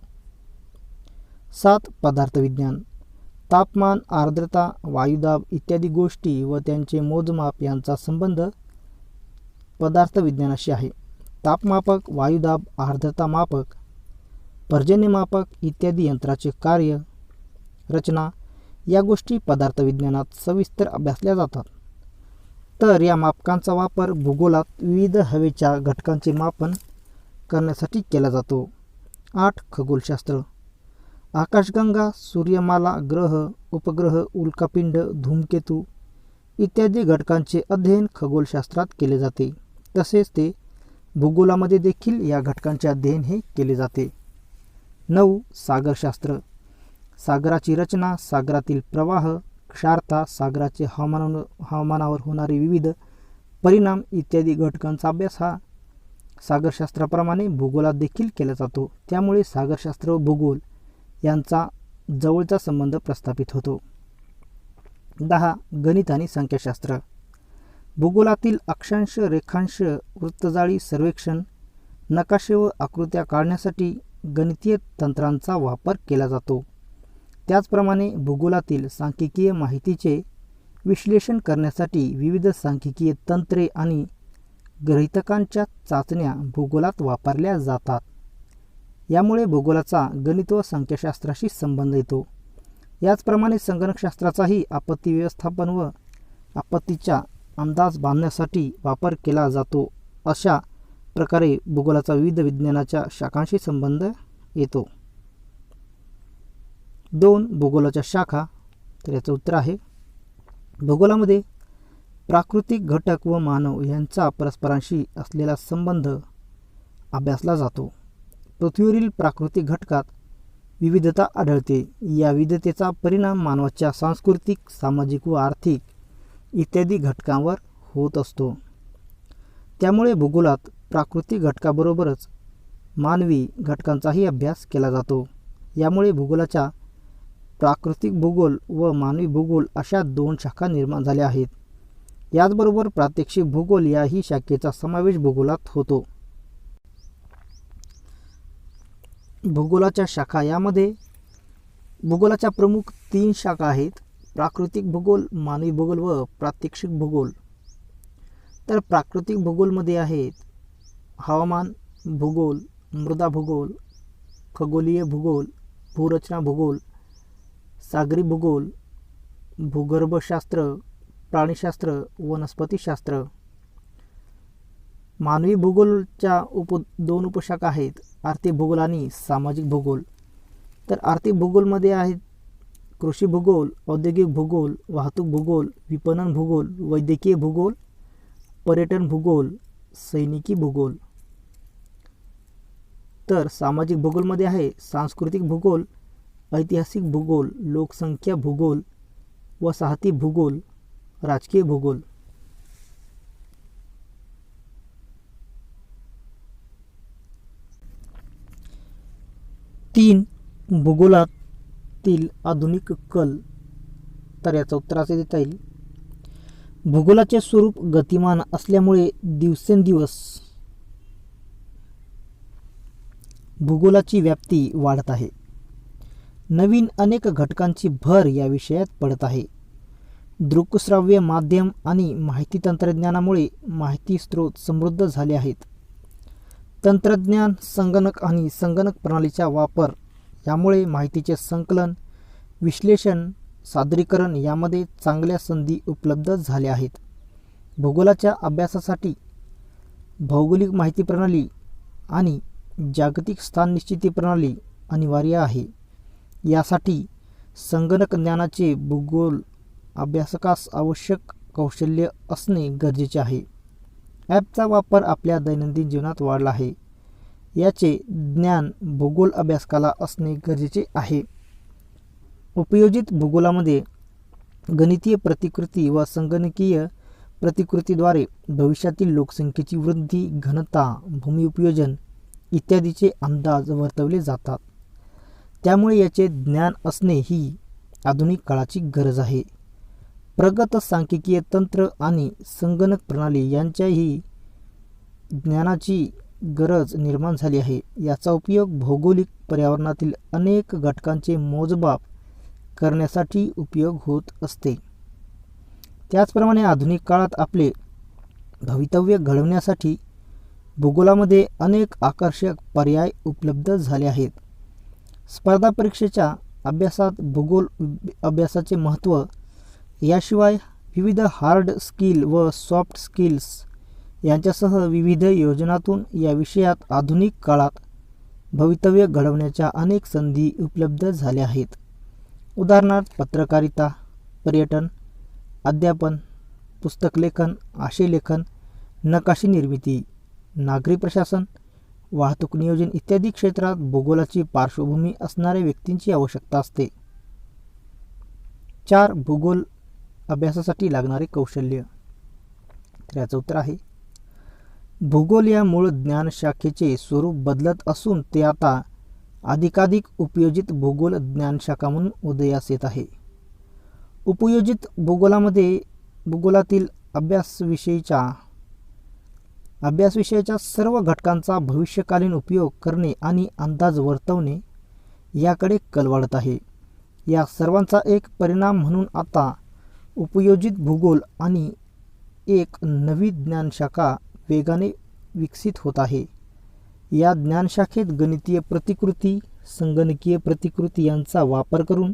7. पदार्थविज्ञान. तापमान, आर्द्रता, वायुदाब इत्यादी गोष्टी व त्यांचे मोजमाप यांचा संबंध पदार्थविज्ञानाशी आहे. तापमापक, वायुदाब, आर्द्रता मापक, पर्जन्यमापक इत्यादी यंत्राचे कार्य, रचना या गोष्टी पदार्थविज्ञानात सविस्तर अभ्यासल्या जातात. तर या मापकांचा वापर भूगोलात विविध हवेच्या घटकांचे मापन, करण्यासाठी केला जातो. 8. खगोलशास्त्र. आकाशगंगा, सूर्यमाला, ग्रह, उपग्रह, उल्कापिंड, धूमकेतू इत्यादी घटकांचे अध्ययन खगोलशास्त्रात केले जाते. तसेच ते भूगोलामध्ये देखील या घटकांचे अध्ययन हे केले जाते. 9. सागरशास्त्र. सागराची रचना, सागरातील प्रवाह, क्षारता, सागराचे हवामानावर होणारे विविध परिणाम इत्यादी घटकांचा अभ्यास हा सागरशास्त्राप्रमाणे भूगोलात देखील केला जातो. त्यामुळे सागरशास्त्र व भूगोल यांचा जवळचा संबंध प्रस्थापित होतो. 10. गणित आणि संख्याशास्त्र. भूगोलातील अक्षांश, रेखांश, वृत्तजाळी सर्वेक्षण, नकाशे व आकृत्या काढण्यासाठी गणितीय तंत्रांचा वापर केला जातो. त्याचप्रमाणे भूगोलातील सांख्यिकीय माहितीचे विश्लेषण करण्यासाठी विविध सांख्यिकीय तंत्रे आणि गृहीतकांच्या चाचण्या भूगोलात वापरल्या जातात. यामुळे भूगोलाचा गणित व संख्याशास्त्राशी संबंध येतो. याचप्रमाणे संगणकशास्त्राचाही आपत्ती व्यवस्थापन व आपत्तीचा अंदाज बांधण्यासाठी वापर केला जातो. अशा प्रकारे भूगोलाचा विविध विज्ञानाच्या शाखांशी संबंध येतो. 2. भूगोलाच्या शाखा. तर याचं उत्तर आहे भूगोलामध्ये प्राकृतिक घटक व मानव यांचा परस्परांशी असलेला संबंध अभ्यासला जातो. पृथ्वीवरील प्राकृतिक घटकात विविधता आढळते. या विविधतेचा परिणाम मानवाच्या सांस्कृतिक, सामाजिक व आर्थिक इत्यादी घटकांवर होत असतो. त्यामुळे भूगोलात प्राकृतिक घटकाबरोबरच मानवी घटकांचाही अभ्यास केला जातो. यामुळे भूगोलाच्या प्राकृतिक भूगोल व मानवी भूगोल अशा 2 शाखा निर्माण झाल्या आहेत. याचबरोबर प्रात्यक्षिक भूगोल याही शाखेचा समावेश भूगोलात होतो. भूगोलाच्या शाखा. यामध्ये भूगोलाच्या प्रमुख 3 शाखा आहेत. प्राकृतिक भूगोल, मानवी भूगोल व प्रात्यक्षिक भूगोल. तर प्राकृतिक भूगोलमध्ये आहेत हवामान भूगोल, मृदा भूगोल, खगोलीय भूगोल, भूरचना भूगोल, सागरी भूगोल, भूगर्भशास्त्र, प्राणीशास्त्र, वनस्पतीशास्त्र. मानवी भूगोलच्या 2 उपशाखा आहेत आर्थिक भूगोल आणि सामाजिक भूगोल. तर आर्थिक भूगोलमध्ये आहेत कृषी भूगोल, औद्योगिक भूगोल, वाहतूक भूगोल, विपणन भूगोल, वैद्यकीय भूगोल, पर्यटन भूगोल, सैनिकी भूगोल. तर सामाजिक भूगोलमध्ये आहे सांस्कृतिक भूगोल, ऐतिहासिक भूगोल, लोकसंख्या भूगोल, वसाहती भूगोल, राजकीय भूगोल. तीन भूगोलातील आधुनिक कल. तर याचं उत्तर असे देता येईल भूगोलाचे स्वरूप गतिमान असल्यामुळे दिवसेंदिवस भूगोलाची व्याप्ती वाढत आहे. नवीन अनेक घटकांची भर या विषयात पडत आहे. दृकश्राव्य माध्यम आणि माहिती तंत्रज्ञानामुळे माहिती स्रोत समृद्ध झाले आहेत. तंत्रज्ञान, संगणक आणि संगणक प्रणालीचा वापर यामुळे माहितीचे संकलन, विश्लेषण, सादरीकरण यामध्ये चांगल्या संधी उपलब्ध झाल्या आहेत. भूगोलाच्या अभ्यासासाठी भौगोलिक माहिती प्रणाली आणि जागतिक स्थान निश्चिती प्रणाली अनिवार्य आहे. यासाठी संगणक ज्ञानाचे भूगोल अभ्यासकास आवश्यक कौशल्य असणे गरजेचे आहे. ॲपचा वापर आपल्या दैनंदिन जीवनात वाढला आहे. याचे ज्ञान भूगोल अभ्यासकाला असणे गरजेचे आहे. उपयोजित भूगोलामध्ये गणितीय प्रतिकृती व संगणकीय प्रतिकृतीद्वारे भविष्यातील लोकसंख्येची वृद्धी, घनता, भूमी उपयोजन इत्यादीचे अंदाज वर्तवले जातात. त्यामुळे याचे ज्ञान असणे ही आधुनिक काळाची गरज आहे. प्रगत सांख्यिकीय तंत्र आणि संगणक प्रणाली यांच्याही ज्ञानाची गरज निर्माण झाली आहे. याचा उपयोग भौगोलिक पर्यावरणातील अनेक घटकांचे मोजमाप करण्यासाठी उपयोग होत असते. त्याचप्रमाणे आधुनिक काळात आपले भवितव्य घडवण्यासाठी भूगोलामध्ये अनेक आकर्षक पर्याय उपलब्ध झाले आहेत. स्पर्धा परीक्षेच्या अभ्यासात भूगोल अभ्यासाचे महत्त्व, याशिवाय विविध हार्ड स्किल व सॉफ्ट स्किल्स यांच्यासह विविध योजनांतून या विषयात आधुनिक काळात भवितव्य घडवण्याच्या अनेक संधी उपलब्ध झाल्या आहेत. उदाहरणार्थ पत्रकारिता, पर्यटन, अध्यापन, पुस्तकलेखन, आशयलेखन, नकाशे निर्मिती, नागरी प्रशासन, वाहतूक नियोजन इत्यादी क्षेत्रात भूगोलाची पार्श्वभूमी असणाऱ्या व्यक्तींची आवश्यकता असते. 4. भूगोल अभ्यासासाठी लागणारे कौशल्य. तर याचं उत्तर आहे भूगोल या मूळ ज्ञानशाखेचे स्वरूप बदलत असून ते आता अधिकाधिक उपयोजित भूगोल ज्ञानशाखा म्हणून उदयास येत आहे. उपयोजित भूगोलातील अभ्यासविषयाच्या सर्व घटकांचा भविष्यकालीन उपयोग करणे आणि अंदाज वर्तवणे याकडे कल वाढत आहे. या सर्वांचा एक परिणाम म्हणून आता उपयोजित भूगोल आणि एक नवी ज्ञानशाखा वेगाने विकसित होत आहे. या ज्ञानशाखेत गणितीय प्रतिकृती, संगणकीय प्रतिकृती यांचा वापर करून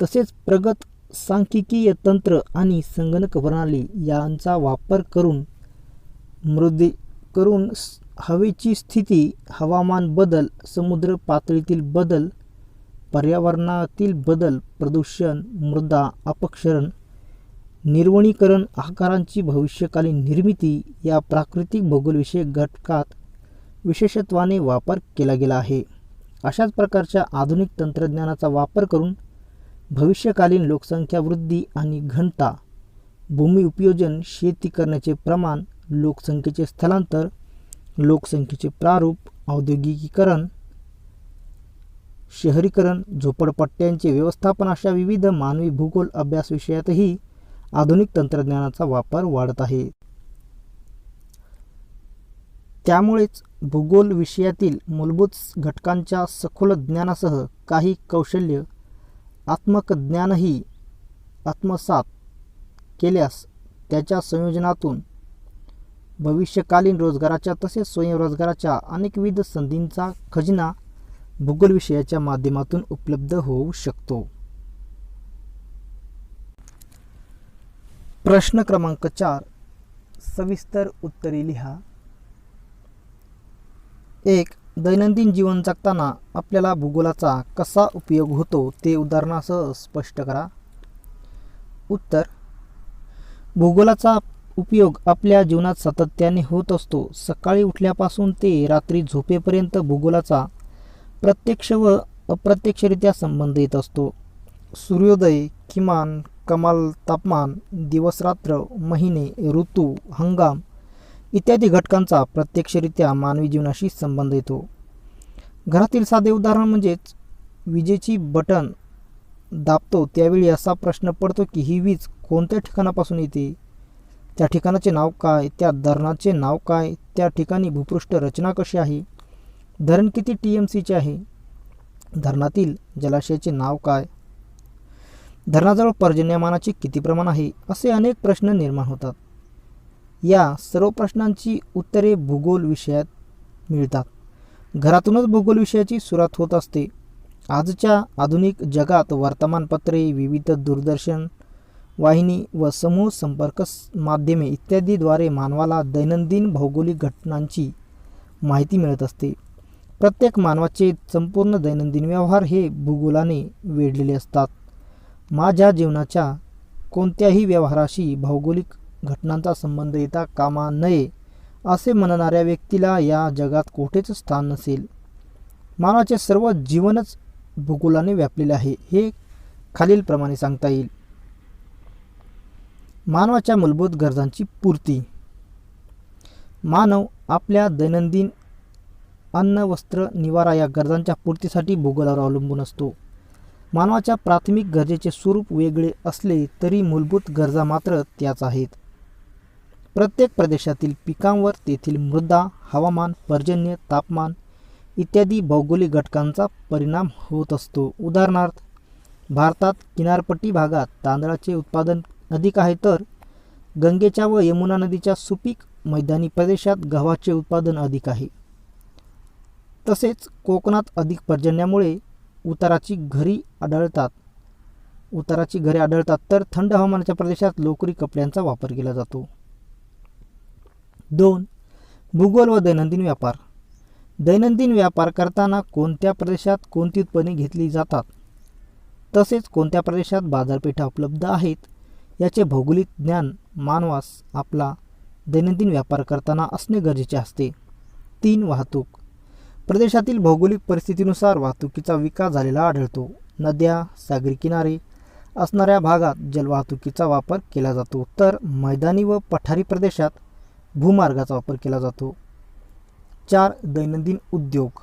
तसेच प्रगत सांख्यिकीय तंत्र आणि संगणक प्रणाली यांचा वापर करून हवेची स्थिती, हवामान बदल, समुद्र पातळीतील बदल, पर्यावरणातील बदल, प्रदूषण, मृदा अपक्षरण, निर्वनीकरण, आकारांची भविष्यकालीन निर्मिती या प्राकृतिक भूगोलविषयक घटकात विशेषत्वाने वापर केला गेला आहे. अशाच प्रकारच्या आधुनिक तंत्रज्ञानाचा वापर करून भविष्यकालीन लोकसंख्या वृद्धी आणि घनता, भूमी उपयोजन, शेती करण्याचे प्रमाण, लोकसंख्येचे स्थलांतर, लोकसंख्येचे प्रारूप, औद्योगिकीकरण, शहरीकरण, झोपडपट्ट्यांचे व्यवस्थापन अशा विविध मानवी भूगोल अभ्यास विषयातही आधुनिक तंत्रज्ञानाचा वापर वाढत आहे. त्यामुळेच भूगोल विषयातील मूलभूत घटकांच्या सखोल ज्ञानासह काही कौशल्य आत्मकज्ञानही आत्मसात केल्यास त्याच्या संयोजनातून भविष्यकालीन रोजगाराच्या तसेच स्वयंरोजगाराच्या अनेकविध संधींचा खजिना भूगोल विषयाच्या माध्यमातून उपलब्ध होऊ शकतो. प्रश्न क्रमांक 4. सविस्तर उत्तरे लिहा. 1. दैनंदिन जीवन जगताना आपल्याला भूगोलाचा कसा उपयोग होतो ते उदाहरणासह स्पष्ट करा. उत्तर. भूगोलाचा उपयोग आपल्या जीवनात सातत्याने होत असतो. सकाळी उठल्यापासून ते रात्री झोपेपर्यंत भूगोलाचा प्रत्यक्ष व अप्रत्यक्षरित्या संबंध येत असतो. सूर्योदय, किमान, कमाल तापमान, दिवस-रात्र, महिने, ऋतू, हंगाम इत्यादी घटकांचा प्रत्यक्षरित्या मानवी जीवनाशी संबंध येतो. घरातील साधे उदाहरण म्हणजेच विजेची बटन दाबतो त्यावेळी असा प्रश्न पडतो की ही वीज कोणत्या ठिकाणापासून येते, त्या ठिकाणाचे नाव काय, त्या धरणाचे नाव काय, त्या ठिकाणी भूपृष्ठ रचना कशी आहे, धरण किती TMCचे आहे, धरणातील जलाशयाचे नाव काय, धरणाजवळ पर्जन्यमानाचे किती प्रमाण आहे, असे अनेक प्रश्न निर्माण होतात. या सर्व प्रश्नांची उत्तरे भूगोल विषयात मिळतात. घरातूनच भूगोल विषयाची सुरुवात होत असते. आजच्या आधुनिक जगात वर्तमानपत्रे, विविध दूरदर्शन वाहिनी व समूह संपर्क माध्यमे इत्यादीद्वारे मानवाला दैनंदिन भौगोलिक घटनांची माहिती मिळत असते. प्रत्येक मानवाचे संपूर्ण दैनंदिन व्यवहार हे भूगोलाने वेढलेले असतात. माझ्या जीवनाच्या कोणत्याही व्यवहाराशी भौगोलिक घटनांचा संबंध येता कामा नये असे म्हणणाऱ्या व्यक्तीला या जगात कुठेच स्थान नसेल. मानवाचे सर्व जीवनच भूगोलाने व्यापलेले आहे हे खालीलप्रमाणे सांगता येईल. मानवाच्या मूलभूत गरजांची पूर्ती. मानव आपल्या दैनंदिन अन्न, वस्त्र, निवारा या गरजांच्या पूर्तीसाठी भूगोलावर अवलंबून असतो. मानवाच्या प्राथमिक गरजेचे स्वरूप वेगळे असले तरी मूलभूत गरजा मात्र त्याच आहेत. प्रत्येक प्रदेशातील पिकांवर तेथील मृदा, हवामान, पर्जन्य, तापमान इत्यादी भौगोलिक घटकांचा परिणाम होत असतो. उदाहरणार्थ, भारतात किनारपट्टी भागात तांदळाचे उत्पादन अधिक आहे तर गंगेच्या व यमुना नदीच्या सुपीक मैदानी प्रदेशात गव्हाचे उत्पादन अधिक आहे. तसेच कोकणात अधिक पर्जन्यामुळे उताराची घरे आढळतात तर थंड हवामानाच्या प्रदेशात लोकरी कपड्यांचा वापर केला जातो. 2. भूगोल व दैनंदिन व्यापार. दैनंदिन व्यापार करताना कोणत्या प्रदेशात कोणती उत्पन्ने घेतली जातात, तसेच कोणत्या प्रदेशात बाजारपेठा उपलब्ध आहेत याचे भौगोलिक ज्ञान मानवास आपला दैनंदिन व्यापार करताना असणे गरजेचे असते. 3. वाहतूक. प्रदेशातील भौगोलिक परिस्थितीनुसार वाहतुकीचा विकास झालेला आढळतो. नद्या, सागरी किनारे असणाऱ्या भागात जलवाहतुकीचा वापर केला जातो, तर मैदानी व पठारी प्रदेशात भूमार्गाचा वापर केला जातो. 4. दैनंदिन उद्योग,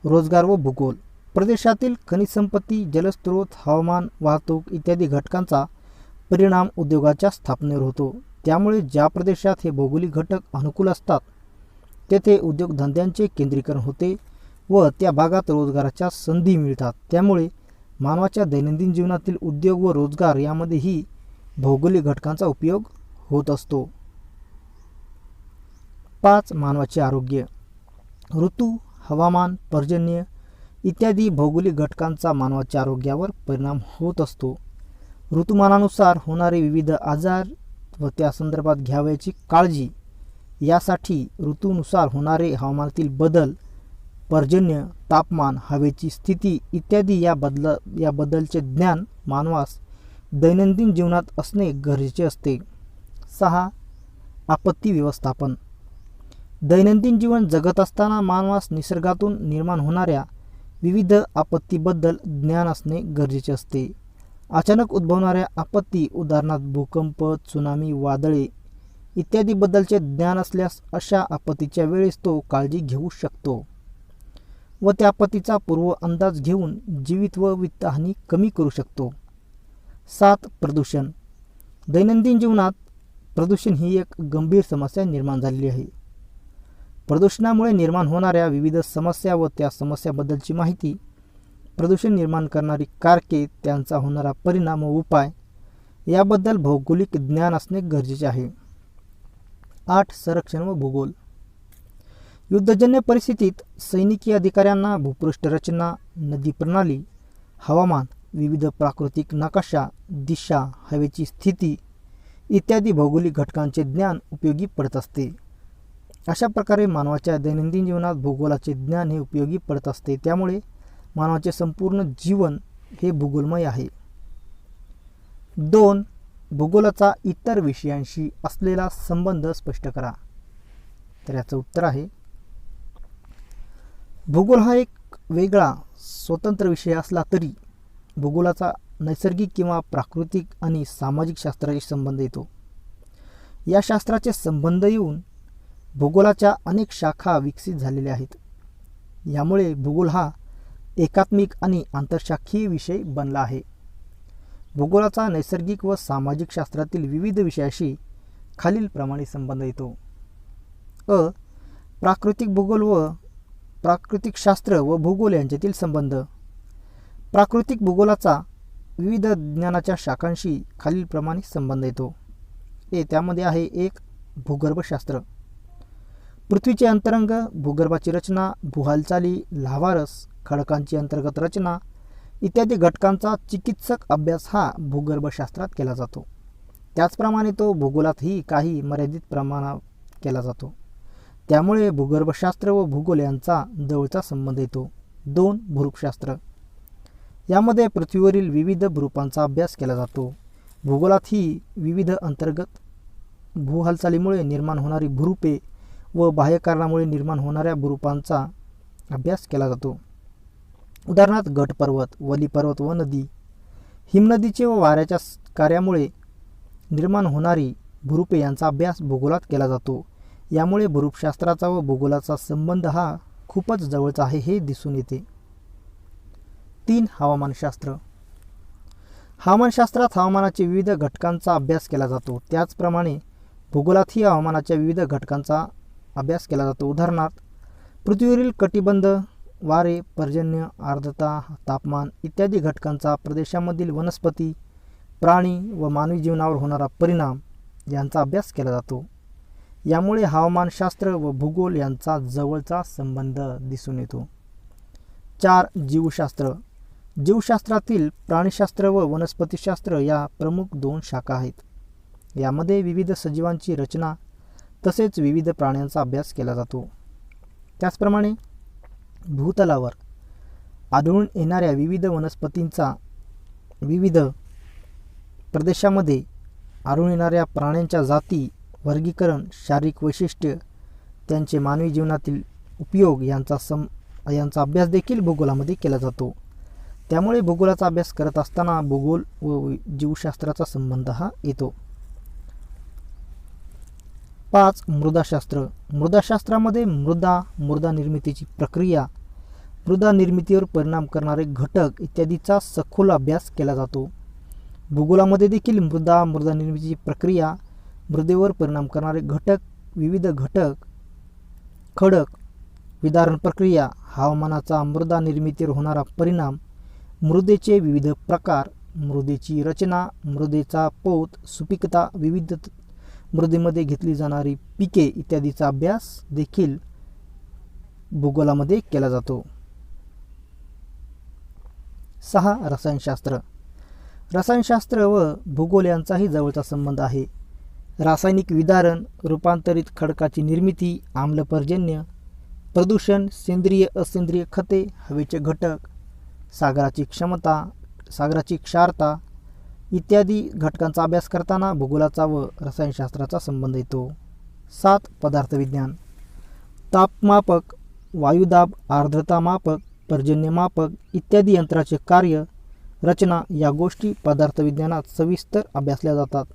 रोजगार व भूगोल. प्रदेशातील खनिज संपत्ती, जलस्रोत, हवामान, वाहतूक इत्यादी घटकांचा परिणाम उद्योगाच्या स्थापनेवर होतो. त्यामुळे ज्या प्रदेशात हे भौगोलिक घटक अनुकूल असतात तेथे उद्योगधंद्यांचे केंद्रीकरण होते व त्या भागात रोजगाराच्या संधी मिळतात. त्यामुळे मानवाच्या दैनंदिन जीवनातील उद्योग व रोजगार यामध्येही भौगोलिक घटकांचा उपयोग होत असतो. 5. मानवाचे आरोग्य. ऋतू, हवामान, पर्जन्य इत्यादी भौगोलिक घटकांचा मानवाच्या आरोग्यावर परिणाम होत असतो. ऋतुमानानुसार होणारे विविध आजार व त्या संदर्भात घ्यावयाची काळजी यासाठी ऋतूनुसार होणारे हवामानातील बदल, पर्जन्य, तापमान, हवेची स्थिती इत्यादी या बदलचे ज्ञान मानवास दैनंदिन जीवनात असणे गरजेचे असते. 6. आपत्ती व्यवस्थापन. दैनंदिन जीवन जगत असताना मानवास निसर्गातून निर्माण होणाऱ्या विविध आपत्तीबद्दल ज्ञान असणे गरजेचे असते. अचानक उद्भवणाऱ्या आपत्ती, उदाहरणार्थ भूकंप, त्सुनामी, वादळे इत्यादीबद्दलचे ज्ञान असल्यास अशा आपत्तीच्या वेळेस तो काळजी घेऊ शकतो व त्या आपत्तीचा पूर्व अंदाज घेऊन जीवित व वित्तहानी कमी करू शकतो. 7. प्रदूषण. दैनंदिन जीवनात प्रदूषण ही एक गंभीर समस्या निर्माण झालेली आहे. प्रदूषणामुळे निर्माण होणाऱ्या विविध समस्या व त्या समस्याबद्दलची माहिती, प्रदूषण निर्माण करणारी कारके, त्यांचा होणारा परिणाम व उपाय याबद्दल भौगोलिक ज्ञान असणे गरजेचे आहे. 8. संरक्षण व भूगोल. युद्धजन्य परिस्थितीत सैनिकी अधिकाऱ्यांना भूपृष्ठ रचना, नदी प्रणाली, हवामान, विविध प्राकृतिक नकाशा, दिशा, हवेची स्थिती इत्यादी भौगोलिक घटकांचे ज्ञान उपयोगी पडत असते. अशा प्रकारे मानवाच्या दैनंदिन जीवनात भूगोलाचे ज्ञान हे उपयोगी पडत असते. त्यामुळे मानवाचे संपूर्ण जीवन हे भूगोलमय आहे. 2. भूगोलाचा इतर विषयांशी असलेला संबंध स्पष्ट करा. तर याचं उत्तर आहे, भूगोल हा एक वेगळा स्वतंत्र विषय असला तरी भूगोलाचा नैसर्गिक किंवा प्राकृतिक आणि सामाजिक शास्त्राशी संबंध येतो. या शास्त्राचे संबंध येऊन भूगोलाच्या अनेक शाखा विकसित झालेल्या आहेत. यामुळे भूगोल हा एकात्मिक आणि आंतरशाखीय विषय बनला आहे. भूगोलाचा नैसर्गिक व सामाजिक शास्त्रातील विविध विषयाशी खालीलप्रमाणे संबंध येतो. प्राकृतिक भूगोल व प्राकृतिक शास्त्र व भूगोल यांच्यातील संबंध. प्राकृतिक भूगोलाचा विविध ज्ञानाच्या शाखांशी खालीलप्रमाणे संबंध येतो. त्यामध्ये आहे 1. भूगर्भशास्त्र. पृथ्वीचे अंतरंग, भूगर्भाची रचना, भूहालचाली, लाव्हारस, खडकांची अंतर्गत रचना इत्यादी घटकांचा चिकित्सक अभ्यास हा भूगर्भशास्त्रात केला जातो. त्याचप्रमाणे तो भूगोलातही काही मर्यादित प्रमाणात केला जातो. त्यामुळे भूगर्भशास्त्र व भूगोल यांचा जवळचा संबंध येतो. 2. भूरूपशास्त्र. यामध्ये पृथ्वीवरील विविध भूरूपांचा अभ्यास केला जातो. भूगोलातही विविध अंतर्गत भूहालचालीमुळे निर्माण होणारी भूरूपे व बाह्य कारणामुळे निर्माण होणाऱ्या भूरूपांचा अभ्यास केला जातो. उदाहरणार्थ गटपर्वत, वलीपर्वत व नदी, हिमनदीचे व वाऱ्याच्या कार्यामुळे निर्माण होणारी भूरूपे यांचा अभ्यास भूगोलात केला जातो. यामुळे भूरूपशास्त्राचा व भूगोलाचा संबंध हा खूपच जवळचा आहे हे दिसून येते. 3. हवामानशास्त्र. हवामानशास्त्रात हवामानाच्या विविध घटकांचा अभ्यास केला जातो. त्याचप्रमाणे भूगोलातही हवामानाच्या विविध घटकांचा अभ्यास केला जातो. उदाहरणार्थ पृथ्वीवरील कटिबंध, वारे, पर्जन्य, आर्द्रता, तापमान इत्यादी घटकांचा प्रदेशामधील वनस्पती, प्राणी व मानवी जीवनावर होणारा परिणाम यांचा अभ्यास केला जातो. यामुळे हवामानशास्त्र व भूगोल यांचा जवळचा संबंध दिसून येतो. 4. जीवशास्त्र. जीवशास्त्रातील प्राणीशास्त्र व वनस्पतीशास्त्र या प्रमुख 2 शाखा आहेत. यामध्ये विविध सजीवांची रचना, तसेच विविध प्राण्यांचा अभ्यास केला जातो. त्याचप्रमाणे भूतलावर आढळून येणाऱ्या विविध वनस्पतींचा, विविध प्रदेशामध्ये आढळून येणाऱ्या प्राण्यांच्या जाती, वर्गीकरण, शारीरिक वैशिष्ट्य, त्यांचे मानवी जीवनातील उपयोग यांचा अभ्यास देखील भूगोलामध्ये केला जातो. त्यामुळे भूगोलाचा अभ्यास करत असताना भूगोल व जीवशास्त्राचा संबंध हा येतो. 5. मृदाशास्त्र. मृदाशास्त्रामध्ये मृदा निर्मितीची प्रक्रिया, मृदा निर्मितीवर परिणाम करणारे घटक इत्यादीचा सखोल अभ्यास केला जातो. भूगोलामध्ये देखील मृदा निर्मितीची प्रक्रिया, मृदेवर परिणाम करणारे घटक, विविध घटक, खडक, विदारण प्रक्रिया, हवामानाचा मृदा निर्मितीवर होणारा परिणाम, मृदेचे विविध प्रकार, मृदेची रचना, मृदेचा पोत, सुपीकता, विविध मृदेमध्ये घेतली जाणारी पिके इत्यादीचा अभ्यास देखील भूगोलामध्ये केला जातो. 6. रसायनशास्त्र. रसायनशास्त्र व भूगोल यांचाही जवळचा संबंध आहे. रासायनिक विदारण, रूपांतरित खडकाची निर्मिती, आम्लपर्जन्य, प्रदूषण, सेंद्रिय असेंद्रिय खते, हवेचे घटक, सागराची क्षमता, सागराची क्षारता इत्यादी घटकांचा अभ्यास करताना भूगोलाचा व रसायनशास्त्राचा संबंध येतो. 7. पदार्थविज्ञान. तापमापक, वायुदाब, आर्द्रता मापक, पर्जन्यमापक इत्यादी यंत्राचे कार्य, रचना या गोष्टी पदार्थविज्ञानात सविस्तर अभ्यासल्या जातात.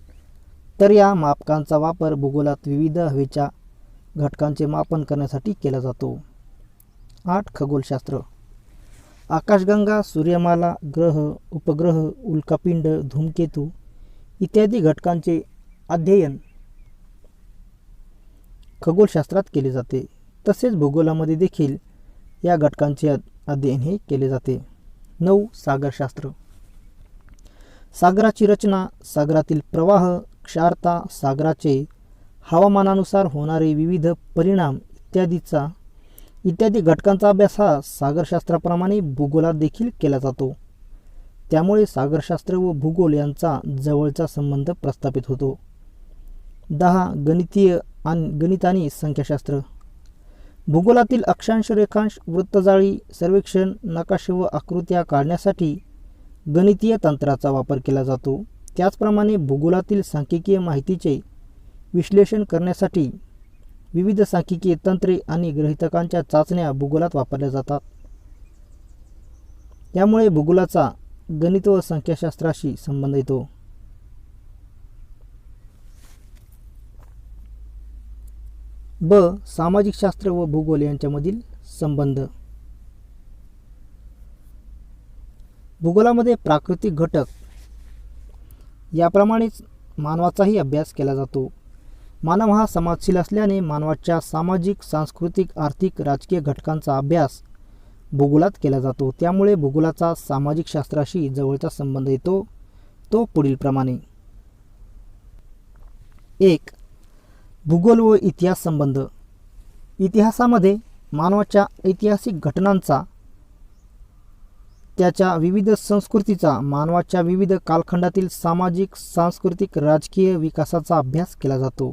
तर या मापकांचा वापर भूगोलात विविध हवेच्या घटकांचे मापन करण्यासाठी केला जातो. 8. खगोलशास्त्र. आकाशगंगा, सूर्यमाला, ग्रह, उपग्रह, उल्कापिंड, धूमकेतू इत्यादी घटकांचे अध्ययन खगोलशास्त्रात केले जाते. तसेच भूगोलामध्ये देखील या घटकांचे अध्ययन हे केले जाते. 9. सागरशास्त्र. सागराची रचना, सागरातील प्रवाह, क्षारता, सागराचे हवामानानुसार होणारे विविध परिणाम इत्यादी घटकांचा अभ्यास हा सागरशास्त्राप्रमाणे भूगोलात देखील केला जातो. त्यामुळे सागरशास्त्र व भूगोल यांचा जवळचा संबंध प्रस्थापित होतो. 10. गणित आणि संख्याशास्त्र. भूगोलातील अक्षांश, रेखांश, वृत्तजाळी, सर्वेक्षण, नकाशे व आकृत्या काढण्यासाठी गणितीय तंत्राचा वापर केला जातो. त्याचप्रमाणे भूगोलातील सांख्यिकीय माहितीचे विश्लेषण करण्यासाठी विविध सांख्यिकीय तंत्रे आणि गृहीतकांच्या चाचण्या भूगोलात वापरल्या जातात. त्यामुळे भूगोलाचा गणित व संख्याशास्त्राशी संबंध येतो. ब. सामाजिक शास्त्र व भूगोल यांच्यामधील संबंध. भूगोलामध्ये प्राकृतिक घटक याप्रमाणेच मानवाचाही अभ्यास केला जातो. मानव हा समाजशील असल्याने मानवाच्या सामाजिक, सांस्कृतिक, आर्थिक, राजकीय घटकांचा अभ्यास भूगोलात केला जातो. त्यामुळे भूगोलाचा सामाजिक शास्त्राशी जवळचा संबंध येतो. तो पुढील प्रमाणे. 1. भूगोल व इतिहास संबंध. इतिहासामध्ये मानवाच्या ऐतिहासिक घटनांचा, त्याच्या विविध संस्कृतीचा, मानवाच्या विविध कालखंडातील सामाजिक, सांस्कृतिक, राजकीय विकासाचा अभ्यास केला जातो.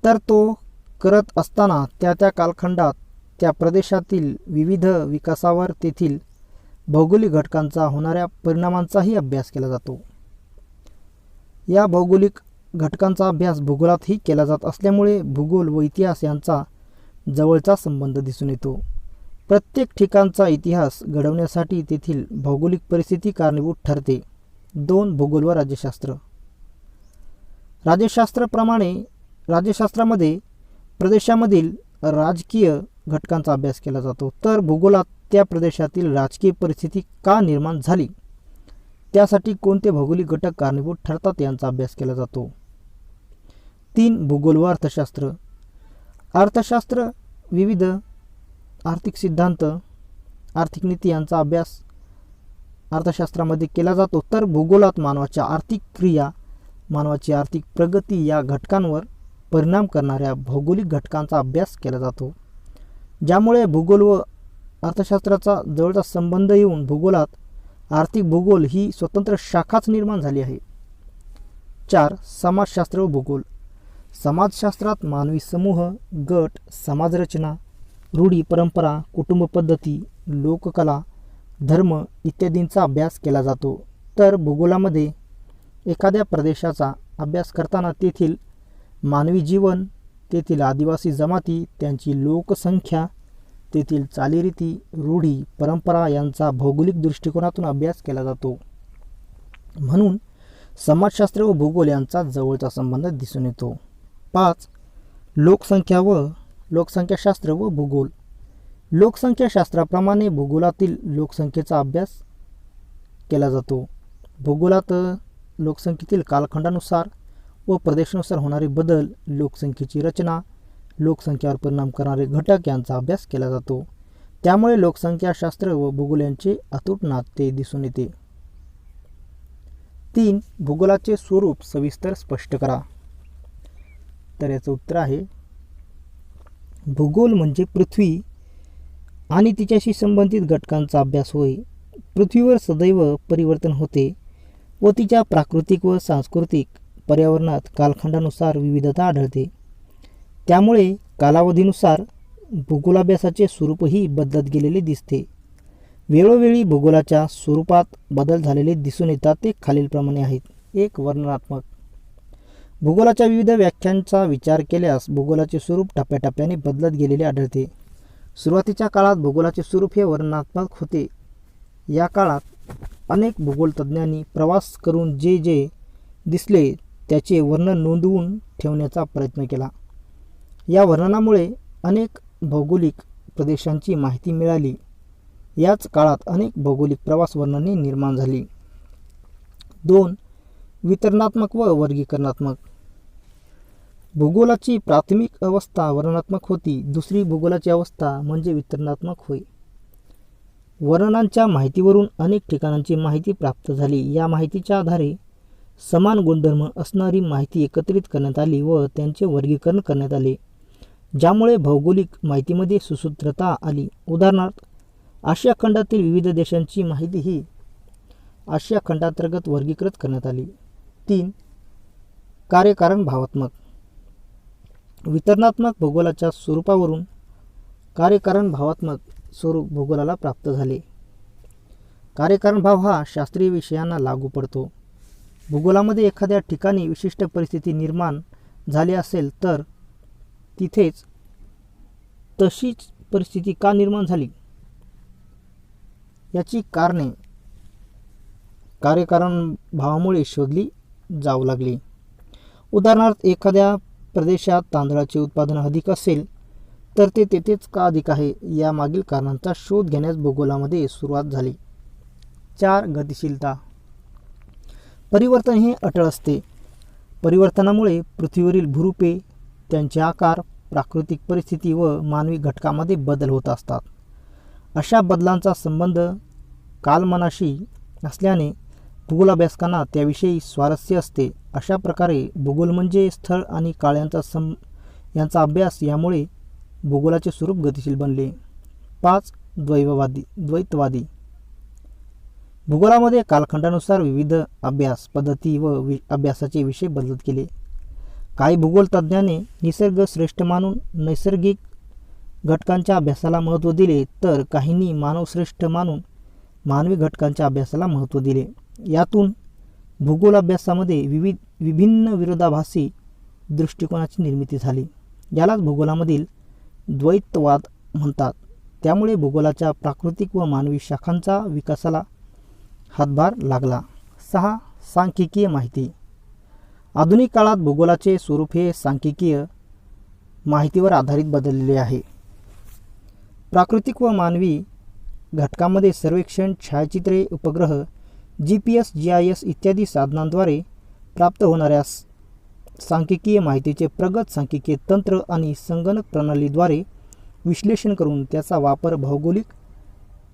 तर तो करत असताना त्या कालखंडात त्या प्रदेशातील विविध विकासावर तेथील भौगोलिक घटकांचा होणाऱ्या परिणामांचाही अभ्यास केला जातो. या भौगोलिक घटकांचा अभ्यास भूगोलातही केला जात असल्यामुळे भूगोल व इतिहास यांचा जवळचा संबंध दिसून येतो. प्रत्येक ठिकाणचा इतिहास घडवण्यासाठी तेथील भौगोलिक परिस्थिती कारणीभूत ठरते. 2. भूगोल व राज्यशास्त्र. राज्यशास्त्रामध्ये प्रदेशामधील राजकीय घटकांचा अभ्यास केला जातो. तर भूगोलात त्या प्रदेशातील राजकीय परिस्थिती का निर्माण झाली, त्यासाठी कोणते भौगोलिक घटक कारणीभूत ठरतात यांचा अभ्यास केला जातो. 3. भूगोल व अर्थशास्त्र. अर्थशास्त्र विविध आर्थिक सिद्धांत, आर्थिक नीती यांचा अभ्यास अर्थशास्त्रामध्ये केला जातो. तर भूगोलात मानवाच्या आर्थिक क्रिया, मानवाची आर्थिक प्रगती या घटकांवर परिणाम करणाऱ्या भौगोलिक घटकांचा अभ्यास केला जातो. ज्यामुळे भूगोल व अर्थशास्त्राचा जवळचा संबंध येऊन भूगोलात आर्थिक भूगोल ही स्वतंत्र शाखाच निर्माण झाली आहे. 4. समाजशास्त्र व भूगोल. समाजशास्त्रात मानवी समूह, गट, समाजरचना, रूढी परंपरा, कुटुंब पद्धती, लोककला, धर्म इत्यादींचा अभ्यास केला जातो. तर भूगोलामध्ये एखाद्या प्रदेशाचा अभ्यास करताना तेथील मानवी जीवन, तेथील आदिवासी जमाती, त्यांची लोकसंख्या, तेथील चालीरीती, रूढी परंपरा यांचा भौगोलिक दृष्टिकोनातून अभ्यास केला जातो. म्हणून समाजशास्त्र व भूगोल यांचा जवळचा संबंध दिसून येतो. 5. लोकसंख्याशास्त्र व भूगोल. लोकसंख्याशास्त्राप्रमाणे भूगोलातील लोकसंख्येचा अभ्यास केला जातो. भूगोलात लोकसंख्येतील कालखंडानुसार व प्रदेशानुसार होणारे बदल, लोकसंख्येची रचना, लोकसंख्येवर परिणाम करणारे घटक यांचा अभ्यास केला जातो. त्यामुळे लोकसंख्याशास्त्र व भूगोल यांचे अतूट नाते दिसून येते. 3. भूगोलाचे स्वरूप सविस्तर स्पष्ट करा. तर याचं उत्तर आहे, भूगोल म्हणजे पृथ्वी आणि तिच्याशी संबंधित घटकांचा अभ्यास होय. पृथ्वीवर सदैव परिवर्तन होते व तिच्या प्राकृतिक व सांस्कृतिक पर्यावरणात कालखंडानुसार विविधता आढळते. त्यामुळे कालावधीनुसार भूगोलाभ्यासाचे स्वरूपही बदलत गेलेले दिसते. वेळोवेळी भूगोलाच्या स्वरूपात बदल झालेले दिसून येतात. ते खालीलप्रमाणे आहेत. 1. वर्णनात्मक. भूगोलाच्या विविध व्याख्यांचा विचार केल्यास भूगोलाचे स्वरूप टप्प्याटप्प्याने बदलत गेलेले आढळते. सुरुवातीच्या काळात भूगोलाचे स्वरूप हे वर्णनात्मक होते. या काळात अनेक भूगोलतज्ञांनी प्रवास करून जे जे दिसले त्याचे वर्णन नोंदवून ठेवण्याचा प्रयत्न केला. या वर्णनामुळे अनेक भौगोलिक प्रदेशांची माहिती मिळाली. याच काळात अनेक भौगोलिक प्रवास वर्णने निर्माण झाली. 2. वितरणात्मक व वर्गीकरणात्मक. भूगोलाची प्राथमिक अवस्था वर्णनात्मक होती. दुसरी भूगोलाची अवस्था म्हणजे वितरणात्मक होय. वर्णनांच्या माहितीवरून अनेक ठिकाणांची माहिती प्राप्त झाली. या माहितीच्या आधारे समान गुणधर्म असणारी माहिती एकत्रित करण्यात आली व त्यांचे वर्गीकरण करण्यात आले, ज्यामुळे भौगोलिक माहितीमध्ये सुसूत्रता आली. उदाहरणार्थ, आशिया खंडातील विविध देशांची माहिती ही आशिया खंडांतर्गत वर्गीकृत करण्यात आली. 3. कार्यकारण भावात्मक. वितरणात्मक भूगोलाच्या स्वरूपावरून कार्यकारण भावात्मक स्वरूप भूगोलाला प्राप्त झाले. कार्यकारण भाव हा शास्त्रीय विषयांना लागू पडतो. भूगोलामध्ये एखाद्या ठिकाणी विशिष्ट परिस्थिती निर्माण झाली असेल तर तिथेच तशीच परिस्थिती का निर्माण झाली याची कारणे कार्यकारण भावामुळे शोधली जाऊ लागली. उदाहरणार्थ, एखाद्या प्रदेशात तांदळाचे उत्पादन अधिक असेल तर ते तेथेच का अधिक आहे या मागील कारणांचा शोध घेण्यास भूगोलामध्ये सुरुवात झाली. 4. गतिशीलता. परिवर्तन हे अटळ असते. परिवर्तनामुळे पृथ्वीवरील भूरूपे, त्यांचे आकार, प्राकृतिक परिस्थिती व मानवी घटकामध्ये बदल होत असतात. अशा बदलांचा संबंध कालमानाशी असल्याने भूगोलाभ्यासकांना त्याविषयी स्वारस्य असते. अशा प्रकारे भूगोल म्हणजे स्थळ आणि काळ यांचा अभ्यास. यामुळे भूगोलाचे स्वरूप गतिशील बनले. 5. द्वैतवादी. भूगोलामध्ये कालखंडानुसार विविध अभ्यास पद्धती व अभ्यासाचे विषय बदलत गेले. काही भूगोल तज्ज्ञांनी निसर्ग श्रेष्ठ मानून नैसर्गिक घटकांच्या अभ्यासाला महत्त्व दिले, तर काहींनी मानवश्रेष्ठ मानून मानवी घटकांच्या अभ्यासाला महत्त्व दिले. यातून भूगोल अभ्यासामध्ये विभिन्न विरोधाभासी दृष्टिकोनाची निर्मिती झाली. यालाच भूगोलामधील द्वैतवाद म्हणतात. त्यामुळे भूगोलाच्या प्राकृतिक व मानवी शाखांचा विकासाला हातभार लागला. 6. सांख्यिकीय माहिती. आधुनिक काळात भूगोलाचे स्वरूप हे सांख्यिकीय माहितीवर आधारित बदललेले आहे. प्राकृतिक व मानवी घटकांमध्ये सर्वेक्षण, छायाचित्रे, उपग्रह, GPS, GIS इत्यादी साधनांद्वारे प्राप्त होणाऱ्या सांख्यिकीय माहितीचे प्रगत सांख्यिकीय तंत्र आणि संगणक प्रणालीद्वारे विश्लेषण करून त्याचा वापर भौगोलिक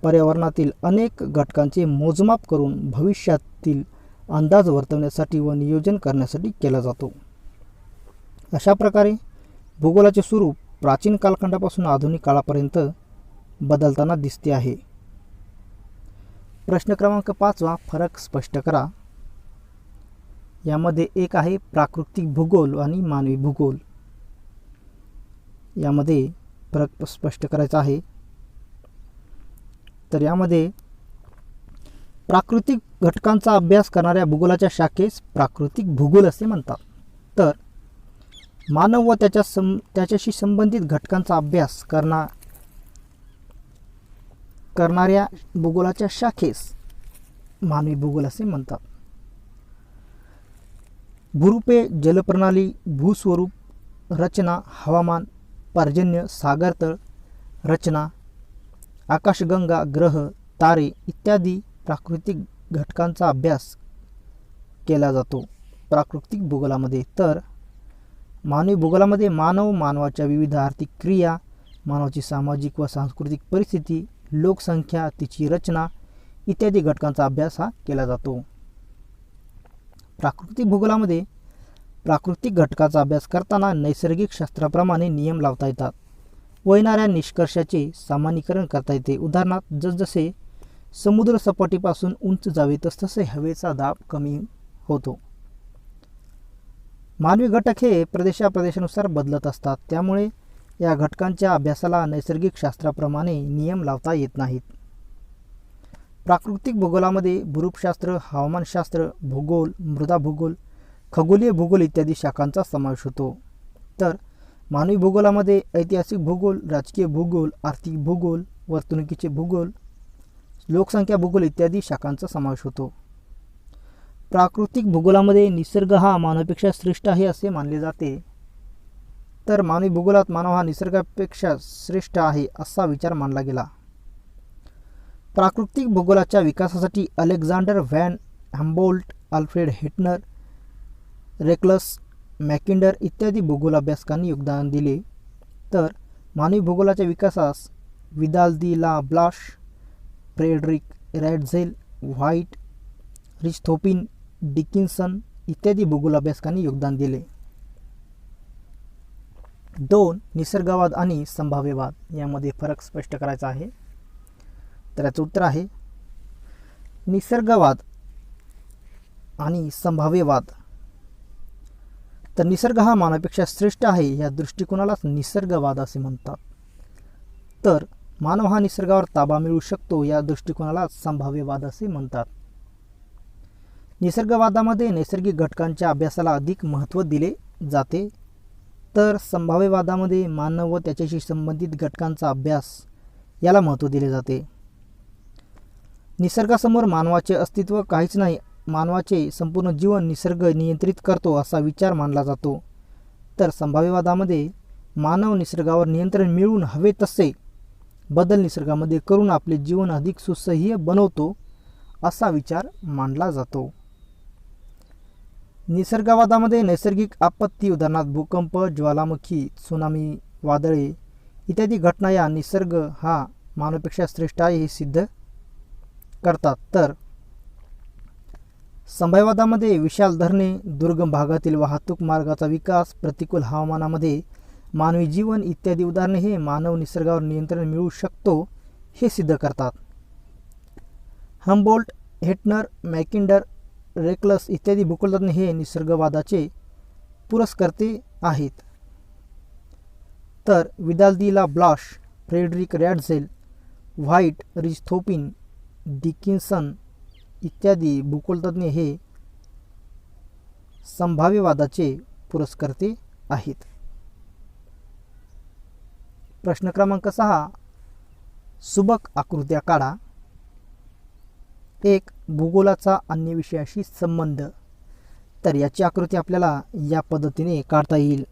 पर्यावरणातील अनेक घटकांचे मोजमाप करून भविष्यातील अंदाज वर्तवण्यासाठी व नियोजन करण्यासाठी केला जातो. अशा प्रकारे भूगोलाचे स्वरूप प्राचीन कालखंडापासून आधुनिक काळापर्यंत बदलताना दिसते आहे. प्रश्न क्रमांक 5. फरक स्पष्ट करा. यामध्ये एक आहे प्राकृतिक भूगोल आणि मानवी भूगोल. यामध्ये फरक स्पष्ट करायचा आहे. तर यामध्ये प्राकृतिक घटकांचा अभ्यास करणाऱ्या भूगोलाच्या शाखेस प्राकृतिक भूगोल असे म्हणतात. तर मानव व त्याच्याशी संबंधित घटकांचा अभ्यास करणाऱ्या भूगोलाच्या शाखेस मानवी भूगोल असे म्हणतात. भूरूपे, जलप्रणाली, भूस्वरूप, रचना, हवामान, पर्जन्य, सागरतळ रचना, आकाशगंगा, ग्रह, तारे इत्यादी प्राकृतिक घटकांचा अभ्यास केला जातो प्राकृतिक भूगोलामध्ये. तर मानवी भूगोलामध्ये मानव, मानवाच्या विविध आर्थिक क्रिया, मानवाची सामाजिक व सांस्कृतिक परिस्थिती, लोकसंख्या, तिची रचना इत्यादी घटकांचा अभ्यास हा केला जातो. प्राकृतिक भूगोलामध्ये प्राकृतिक घटकाचा अभ्यास करताना नैसर्गिक शास्त्राप्रमाणे नियम लावता येतात व येणाऱ्या निष्कर्षाचे सामान्यीकरण करता येते. उदाहरणार्थ, जसजसे समुद्र सपाटीपासून उंच जावे तसतसे हवेचा दाब कमी होतो. मानवी घटक हे प्रदेशानुसार बदलत असतात. त्यामुळे या घटकांच्या अभ्यासाला नैसर्गिक शास्त्राप्रमाणे नियम लावता येत नाहीत. प्राकृतिक भूगोलामध्ये भूरूपशास्त्र, हवामानशास्त्र, भूगोल, मृदा भूगोल, खगोलीय भूगोल इत्यादी शाखांचा समावेश होतो. तर मानवी भूगोलामध्ये ऐतिहासिक भूगोल, राजकीय भूगोल, आर्थिक भूगोल, वर्तणुकीचे भूगोल, लोकसंख्या भूगोल इत्यादी शाखांचा समावेश होतो. प्राकृतिक भूगोलामध्ये निसर्ग हा मानवापेक्षा श्रेष्ठ आहे असे मानले जाते. तर मानवी भूगोलात मानव हा निसर्गापेक्षा श्रेष्ठ आहे असा विचार मानला गेला. प्राकृतिक भूगोलाच्या विकासासाठी अलेक्झांडर व्हॅन हम्बोल्ट, अल्फ्रेड हेटनर, रेक्लस, मॅकिंडर इत्यादी भूगोल अभ्यासकांनी योगदान दिले. तर मानवी भूगोलाच्या विकासास Vidal de la Blache, Friedrich Ratzel, White, Richthofen, Dickinson इत्यादी भूगोल अभ्यासकांनी योगदान दिले. 2. निसर्गवाद आणि संभाव्यवाद यामध्ये फरक स्पष्ट करायचा आहे. तर याचं उत्तर आहे निसर्गवाद आणि संभाव्यवाद. तर निसर्ग हा मानवापेक्षा श्रेष्ठ आहे या दृष्टिकोनालाच निसर्गवाद असे म्हणतात. तर मानव हा निसर्गावर ताबा मिळवू शकतो या दृष्टिकोनाला संभाव्यवाद असे म्हणतात. निसर्गवादामध्ये नैसर्गिक घटकांच्या अभ्यासाला अधिक महत्त्व दिले जाते. तर संभाव्यवादामध्ये मानव व त्याच्याशी संबंधित घटकांचा अभ्यास याला महत्त्व दिले जाते. निसर्गासमोर मानवाचे अस्तित्व काहीच नाही, मानवाचे संपूर्ण जीवन निसर्ग नियंत्रित करतो असा विचार मानला जातो. तर संभाव्यवादामध्ये मानव निसर्गावर नियंत्रण मिळवून हवे तसे बदल निसर्गामध्ये करून आपले जीवन अधिक सुसह्य बनवतो असा विचार मानला जातो. निसर्गवादामध्ये नैसर्गिक आपत्ती उदाहरणार्थ भूकंप, ज्वालामुखी, त्सुनामी, वादळे इत्यादी घटना या निसर्ग हा मानवापेक्षा श्रेष्ठ आहे हे सिद्ध करतात. तर संभाव्यवादामध्ये विशाल धरणे, दुर्गम भागातील वाहतूक मार्गाचा विकास, प्रतिकूल हवामानामध्ये मानवी जीवन इत्यादी उदाहरणे हे मानव निसर्गावर नियंत्रण मिळवू शकतो हे सिद्ध करतात. हम्बोल्ट, हेटनर, मॅकिंडर, रेक्लस इत्यादी भूगोलतज्ञ हे निसर्गवादाचे पुरस्कर्ते आहेत. तर Vidal de la Blache, Friedrich Ratzel, White, Richthofen, Dickinson इत्यादी भूगोलतज्ञ हे संभाव्यवादाचे पुरस्कर्ते आहेत. प्रश्न क्रमांक 6. सुबक आकृत्या काढा. 1. भूगोलाचा अन्य विषयाशी संबंध. तर याची आकृती आपल्याला या पद्धतीने काढता येईल.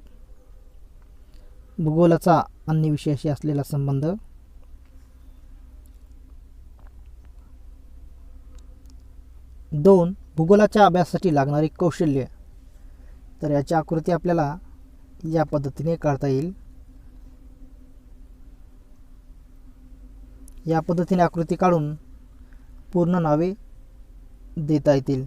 भूगोलाचा अन्य विषयाशी असलेला संबंध. 2. भूगोलाच्या अभ्यासासाठी लागणारे कौशल्य. तर याची आकृती आपल्याला या पद्धतीने काढता येईल. या पद्धतीने आकृती काढून पूर्ण नावे देता येतील.